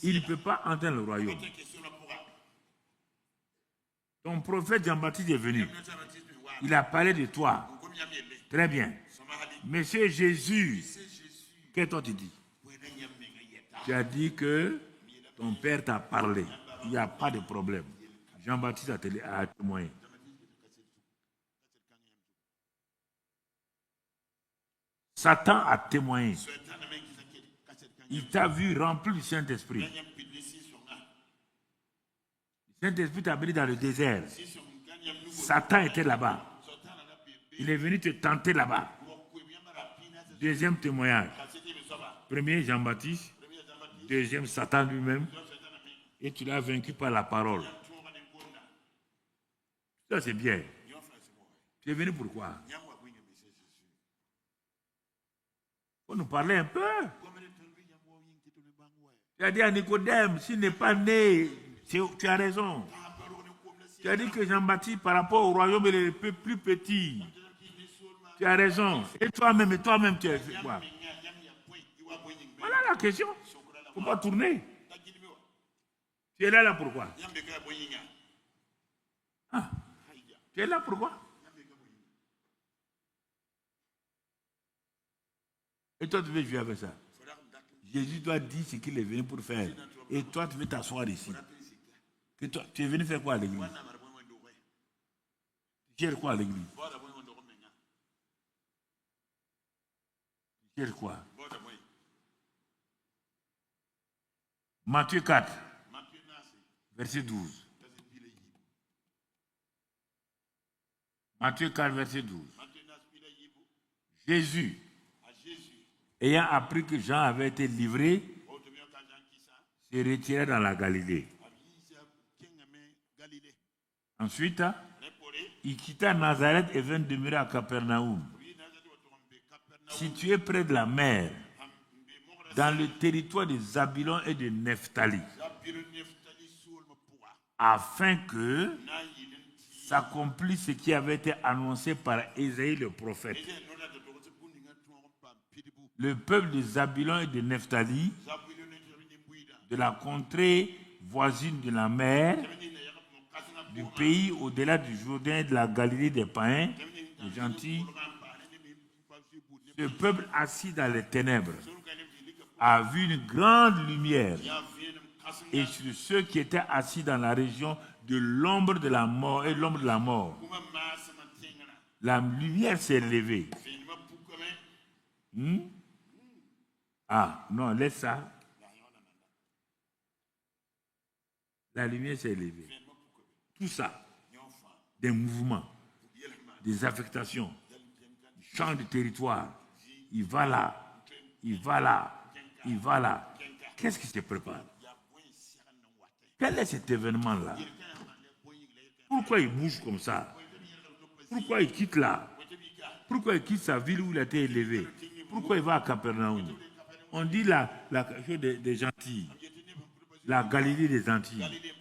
il ne peut pas entrer dans le royaume. Ton prophète Jean-Baptiste est venu. Il a parlé de toi. Très bien. Monsieur Jésus, qu'est-ce que toi tu dis? Tu as dit que ton père t'a parlé. Il n'y a pas de problème. Jean-Baptiste a témoigné. Satan a témoigné. Il t'a vu rempli du Saint-Esprit. Le Saint-Esprit t'a amené dans le désert. Satan était là-bas. Il est venu te tenter là-bas. Deuxième témoignage. Premier, Jean-Baptiste. Deuxième, Satan lui-même. Et tu l'as vaincu par la parole. Ça, c'est bien. Tu es venu pourquoi? Faut nous parler un peu. Tu as dit à Nicodème, s'il n'est pas né, tu as raison. Tu as dit que Jean-Baptiste, par rapport au royaume, il est plus petit. Tu as raison. Et toi-même, tu as fait quoi? Voilà la question. Il ne faut pas tourner. Tu es là pourquoi? Ah, tu es là pourquoi? Et toi, tu veux jouer avec ça? Jésus doit dire ce qu'il est venu pour faire. Et toi, tu veux t'asseoir ici. Que toi, tu es venu faire quoi à l'église? Tu cherches quoi à l'église? Tu cherches quoi? Matthieu 4, verset 12. Matthieu 4, verset 12. Jésus, ayant appris que Jean avait été livré, se retira dans la Galilée. Ensuite, il quitta Nazareth et vint demeurer à Capernaum. situé près de la mer, dans le territoire de Zabulon et de Nephtali, afin que s'accomplisse ce qui avait été annoncé par Ésaïe le prophète. Le peuple de Zabulon et de Nephtali, de la contrée voisine de la mer, du pays au-delà du Jourdain et de la Galilée des païens, des gentils, ce peuple assis dans les ténèbres a vu une grande lumière. Et sur ceux qui étaient assis dans la région de l'ombre de la mort et l'ombre de la mort, la lumière s'est levée. Ah, non, laisse ça. La lumière s'est levée. Tout ça, des mouvements, des affectations, champ de territoire. Il va là, il va là, il va là. Qu'est-ce qui se prépare? Quel est cet événement-là? Pourquoi il bouge comme ça? Pourquoi il quitte là? Pourquoi il quitte sa ville où il a été élevé? Pourquoi il va à Capernaum? On dit la chose des gentils, la Galilée des Antilles.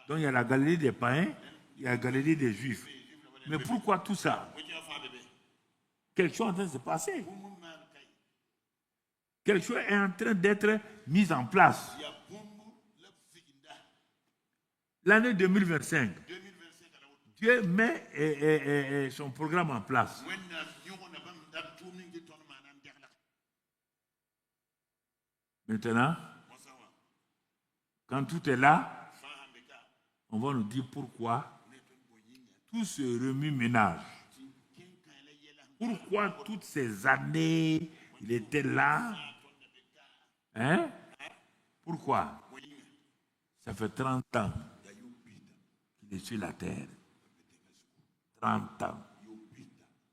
Donc il y a la Galilée des païens, il y a la Galilée des Juifs. Mais pourquoi tout ça? Quelque chose est en train de se passer. Quelque chose est en train d'être mis en place. L'année 2025, Dieu met son programme en place. Maintenant, quand tout est là, on va nous dire pourquoi tout ce remue-ménage. Pourquoi toutes ces années, il était là? Hein? Pourquoi? Ça fait 30 ans qu'il est sur la terre. 30 ans.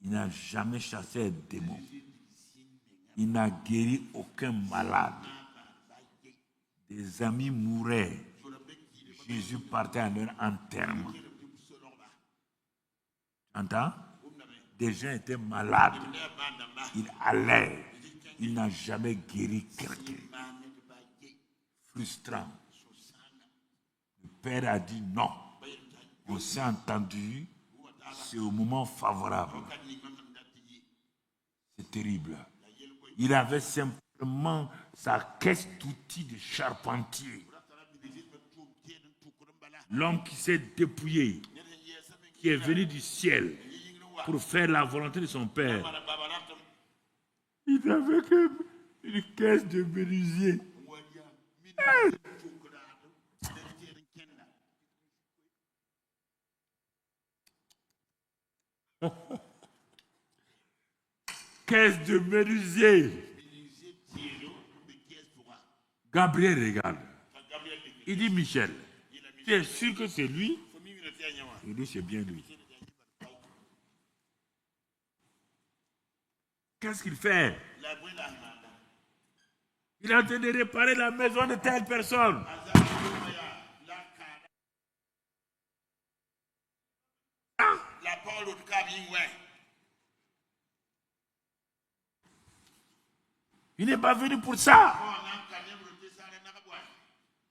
Il n'a jamais chassé un démon. Il n'a guéri aucun malade. Des amis mouraient. Jésus partait à leur enterrement. Entends? Des gens étaient malades. Il allait. Il n'a jamais guéri quelqu'un. Frustrant. Le père a dit non. On s'est entendu. C'est au moment favorable. C'est terrible. Il avait simplement sa caisse d'outils de charpentier. L'homme qui s'est dépouillé, qui est venu du ciel pour faire la volonté de son père. Il n'avait qu'une caisse de menuisier. Caisse de menuisier. Gabriel regarde. Il dit Michel, tu es sûr que c'est lui? Il dit c'est bien lui. Qu'est-ce qu'il fait? Il est en train de réparer la maison de telle personne. Il n'est pas venu pour ça.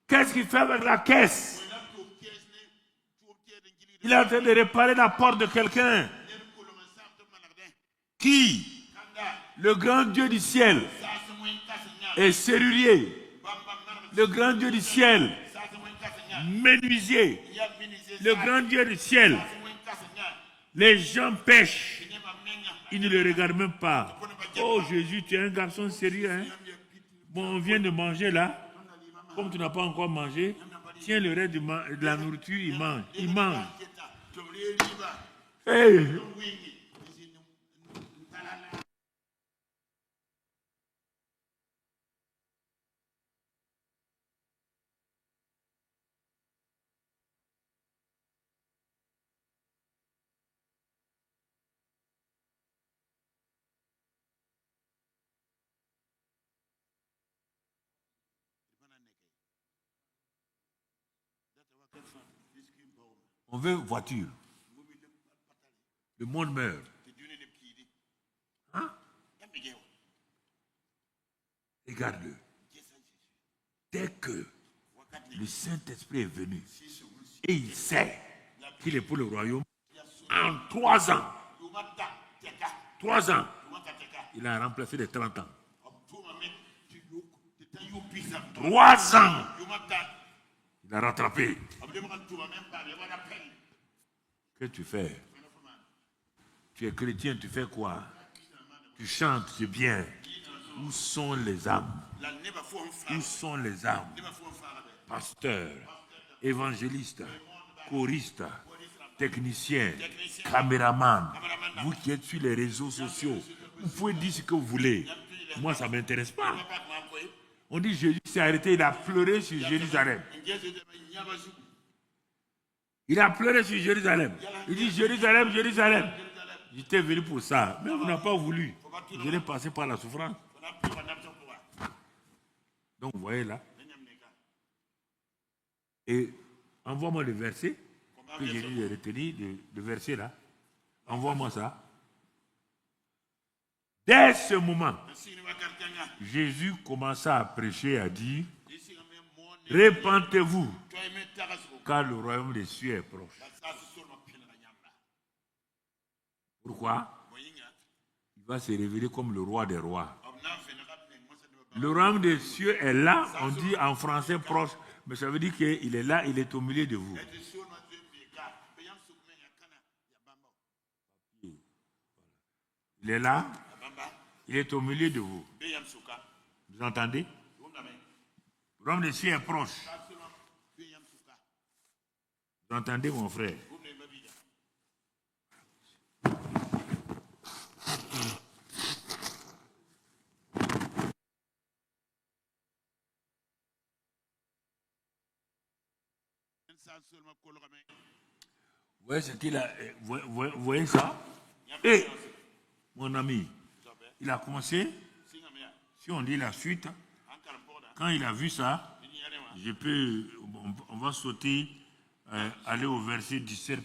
Qu'est-ce qu'il fait avec la caisse? Il est en train de réparer la porte de quelqu'un. Qui? Le grand Dieu du ciel est serrurier. Le grand Dieu du ciel, menuisier. Le grand Dieu du ciel. Les gens pêchent. Ils ne le regardent même pas. Oh Jésus, tu es un garçon sérieux. Hein? Bon, on vient de manger là. Comme tu n'as pas encore mangé, tiens le reste de la nourriture, il mange. Il mange. Hey. On veut voiture. Le monde meurt. Hein? Regarde-le. Dès que le Saint-Esprit est venu et il sait qu'il est pour le royaume, en 3 ans, 3 ans, il a remplacé les 30 ans. 3 ans, il a rattrapé. Qu'est-ce que tu fais? Tu es chrétien, tu fais quoi? Tu chantes, c'est bien. Où sont les âmes? Où sont les âmes? Pasteurs, évangélistes, choristes, techniciens, caméramans, vous qui êtes sur les réseaux sociaux, vous pouvez dire ce que vous voulez. Moi, ça ne m'intéresse pas. On dit Jésus s'est arrêté, il a pleuré sur Jérusalem. Il a pleuré sur Jérusalem. Il dit Jérusalem, Jérusalem. J'étais venu pour ça, mais vous n'avez pas voulu. Je l'ai passé par la souffrance. Donc, vous voyez là. Et envoie-moi le verset que j'ai dû retenir, le verset là. Envoie-moi ça. Dès ce moment, Jésus commença à prêcher et à dire, répentez-vous, car le royaume des cieux est proche. Pourquoi? Il va se révéler comme le roi des rois. Le royaume des cieux est là, on dit en français proche, mais ça veut dire qu'il est là, il est au milieu de vous. Il est là, il est au milieu de vous. Vous entendez? Le royaume des cieux est proche. Vous entendez, mon frère? Vous voyez ce qu'il a, vous voyez ça? Et mon ami, il a commencé, si on dit la suite, quand il a vu ça, on va sauter, aller au verset 17,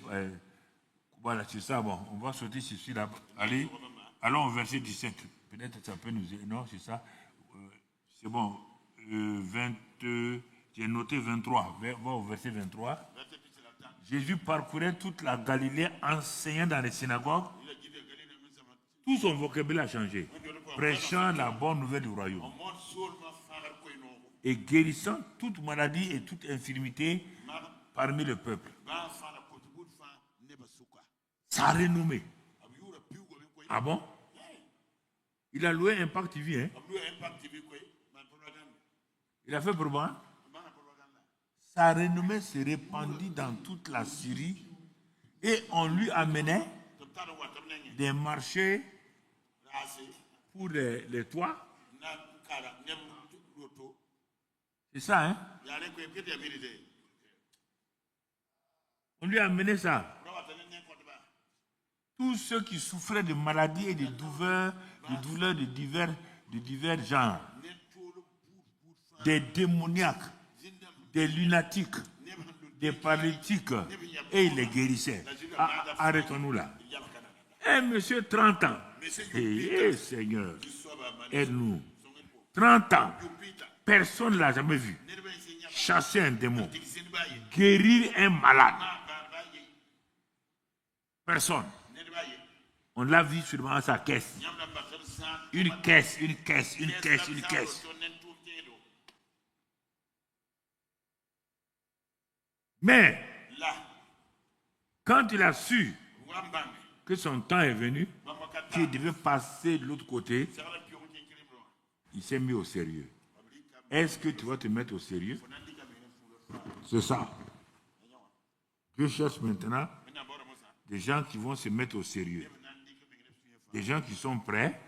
voilà, c'est ça, bon, on va sauter sur celui-là, allons au verset 17, peut-être ça peut nous aider, non, c'est ça, c'est bon, j'ai noté 23, va au verset 23. Jésus parcourait toute la Galilée enseignant dans les synagogues. Tout son vocabulaire a changé, prêchant la bonne nouvelle du royaume et guérissant toute maladie et toute infirmité parmi le peuple. Sa renommée. Ah bon? Il a loué Impact TV, hein? Il a fait propagande. Sa renommée se répandit dans toute la Syrie et on lui amenait des marchés pour les toits. C'est ça, hein? On lui a amené ça. Tous ceux qui souffraient de maladies et de douleurs de divers genres, des démoniaques, des lunatiques, des paralytiques, et il les guérissait. Arrêtons-nous là. Un monsieur 30 ans. Seigneur, aide-nous. 30 ans. Personne ne l'a jamais vu. Chasser un démon. Guérir un malade. Personne. On l'a vu seulement à sa caisse. Une caisse. Mais, quand il a su que son temps est venu, qu'il devait passer de l'autre côté, il s'est mis au sérieux. Est-ce que tu vas te mettre au sérieux? C'est ça. Je cherche maintenant des gens qui vont se mettre au sérieux. Des gens qui sont prêts.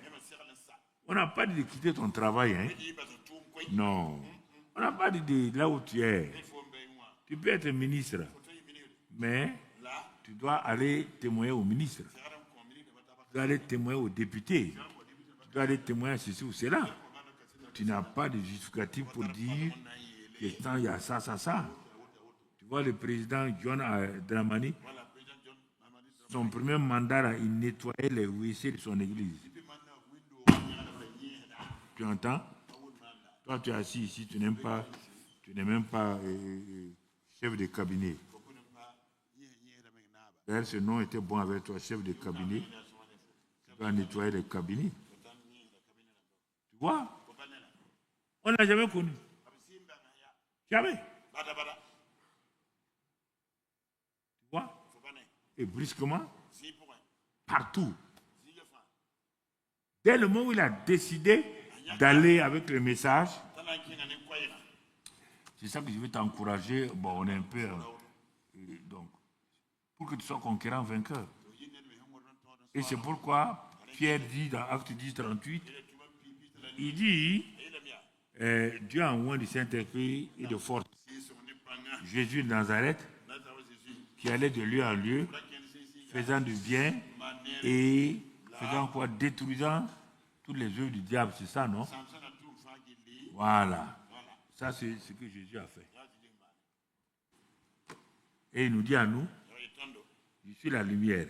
On n'a pas dit de quitter ton travail, hein? Non. On n'a pas dit de là où tu es. Tu peux être ministre, mais tu dois aller témoigner au ministre. Tu dois aller témoigner aux députés. Tu dois aller témoigner à ceci ou cela. Tu n'as pas de justificatif pour dire que tant il y a ça. Tu vois le président John Dramani, son premier mandat, il nettoyait les WC de son église. Tu entends? Toi, tu es assis ici, tu n'es même pas chef de cabinet. D'ailleurs, ce nom était bon avec toi, chef de cabinet. Tu vas nettoyer les cabinets. Tu vois? On n'a jamais connu. Jamais. Tu vois? Et brusquement, partout. Dès le moment où il a décidé d'aller avec le message, c'est ça que je veux t'encourager. Bon, on est un peu... donc, pour que tu sois conquérant, vainqueur. Et c'est pourquoi Pierre dit dans Acte 10, 38, il dit, Dieu a envoyé du Saint-Esprit et de force Jésus de Nazareth, qui allait de lieu en lieu, faisant du bien et faisant quoi? Détruisant toutes les œuvres du diable, c'est ça, non? Voilà. Ça, c'est ce que Jésus a fait. Et il nous dit à nous, je suis la lumière.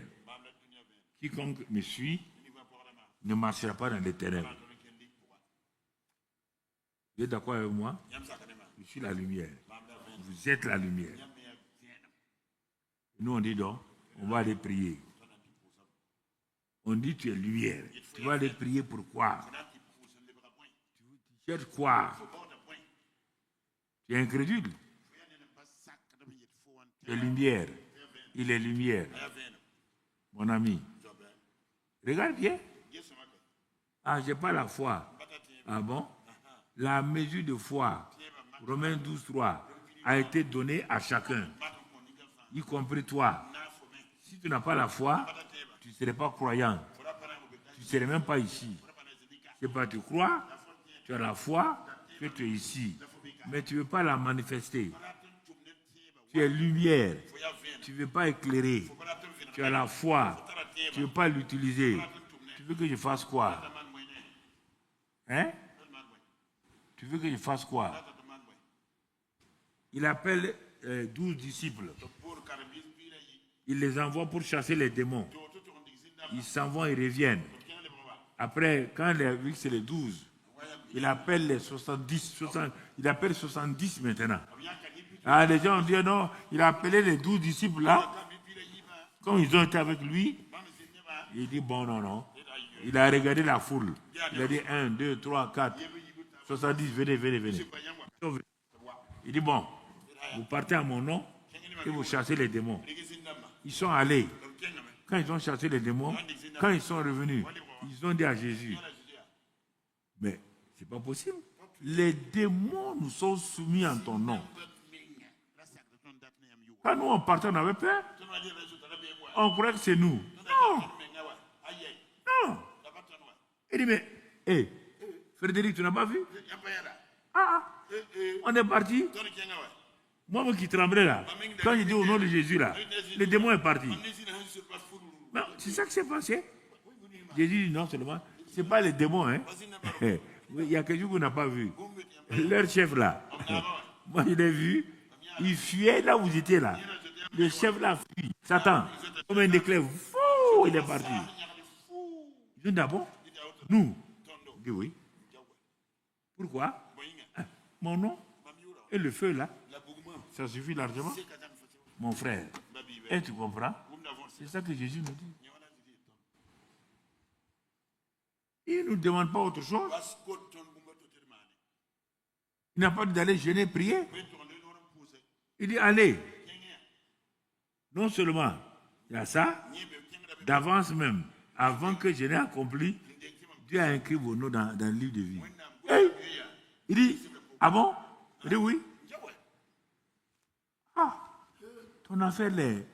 Quiconque me suit ne marchera pas dans les ténèbres. Vous êtes d'accord avec moi? Je suis la lumière. Vous êtes la lumière. Nous, on dit donc, on va aller prier. On dit tu es lumière. Tu vas aller prier pour quoi? Tu cherches quoi? Tu es incrédule. Tu es lumière. Il est lumière. Mon ami. Regarde bien. Ah, j'ai pas la foi. Ah bon? La mesure de foi, Romains 12, 3, a été donnée à chacun, y compris toi. Si tu n'as pas la foi, tu ne serais pas croyant. Tu ne serais même pas ici. C'est pas tu crois, tu as la foi, que tu es ici. Mais tu ne veux pas la manifester. Tu es lumière. Tu ne veux pas éclairer. Tu as la foi. Tu ne veux pas l'utiliser. Tu veux que je fasse quoi? Hein? Tu veux que je fasse quoi? Il appelle 12 disciples. Il les envoie pour chasser les démons. Ils s'en vont et reviennent. Après, quand il a vu que c'est les 12, il appelle les 70. Il appelle 70 maintenant. Ah, les gens ont dit non, il a appelé les 12 disciples là. Comme ils ont été avec lui, il dit bon, non. Il a regardé la foule. Il a dit 1, 2, 3, 4, 70, venez. Il dit bon, vous partez à mon nom et vous chassez les démons. Ils sont allés. Quand ils ont chassé les démons, quand ils sont revenus, ils ont dit à Jésus, mais c'est pas possible. Les démons nous sont soumis en ton nom. Quand nous on partait, on avait peur. On croyait que c'est nous. Non. Il dit, mais, Frédéric, tu n'as pas vu? On est parti. Moi qui tremblais là, quand j'ai dit au nom de Jésus là, le démon est parti. C'est ça qui s'est passé. Jésus dit non seulement, ce n'est pas les démons. Hein. Il y a quelque chose qu'on n'a pas vu. Leur chef là, moi je l'ai vu, il fuyait là où vous étiez là. Le chef là fuit. Satan, comme un éclair, il est parti. Je dis d'abord, nous, je dis oui. Pourquoi? Mon nom et le feu là, ça suffit largement. Mon frère, et tu comprends? C'est ça que Jésus nous dit. Il ne nous demande pas autre chose. Il n'a pas dit d'aller jeûner, prier. Il dit allez. Non seulement il y a ça, d'avance même, avant que je n'ai accompli, Dieu a écrit vos noms dans le livre de vie. Il dit, ah bon? Il dit oui. Ton affaire l'est.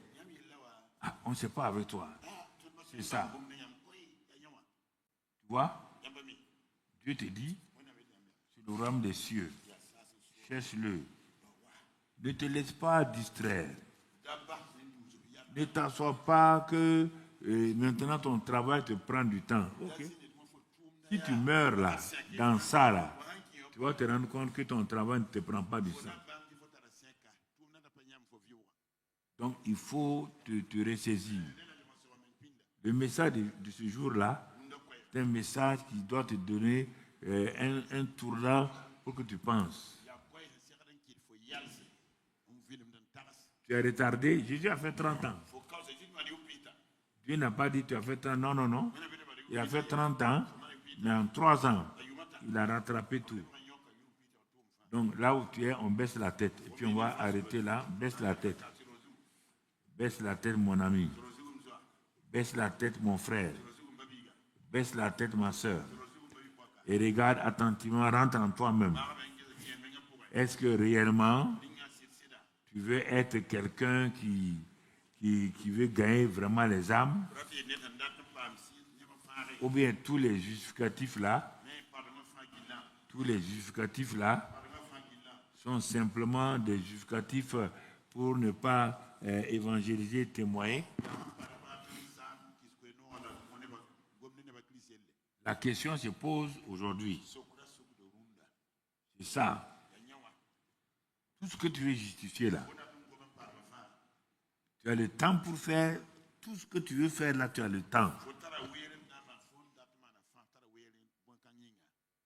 On ne sait pas avec toi. C'est ça. Tu vois? Dieu te dit, c'est le royaume des cieux. Cherche-le. Ne te laisse pas distraire. Ne t'assois pas que maintenant ton travail te prend du temps. Okay. Si tu meurs là, dans ça là, tu vas te rendre compte que ton travail ne te prend pas du temps. Donc il faut te ressaisir. Le message de ce jour-là, c'est un message qui doit te donner un tournant faut que tu penses. Ya kwai se sekran kit fo yalse. Film den taras. Tu es retardé. Jésus a fait 30 ans. Fo cause dit mari upita. Dieu n'a pas dit tu as fait 30 ans. Non, non, non. Il a fait 30 ans, mais en 3 ans, il a rattrapé tout. Donc là où tu es, on baisse la tête. Et puis on va arrêter là. Baisse la tête. Baisse la tête, mon ami. Baisse la tête, mon frère. Baisse la tête, ma soeur. Et regarde attentivement, rentre en toi-même. Est-ce que réellement, tu veux être quelqu'un qui veut gagner vraiment les âmes? Ou bien tous les justificatifs là, sont simplement des justificatifs pour ne pas évangéliser, témoigner. La question se pose aujourd'hui. C'est ça. Tout ce que tu veux justifier là, tu as le temps pour faire tout ce que tu veux faire là, tu as le temps.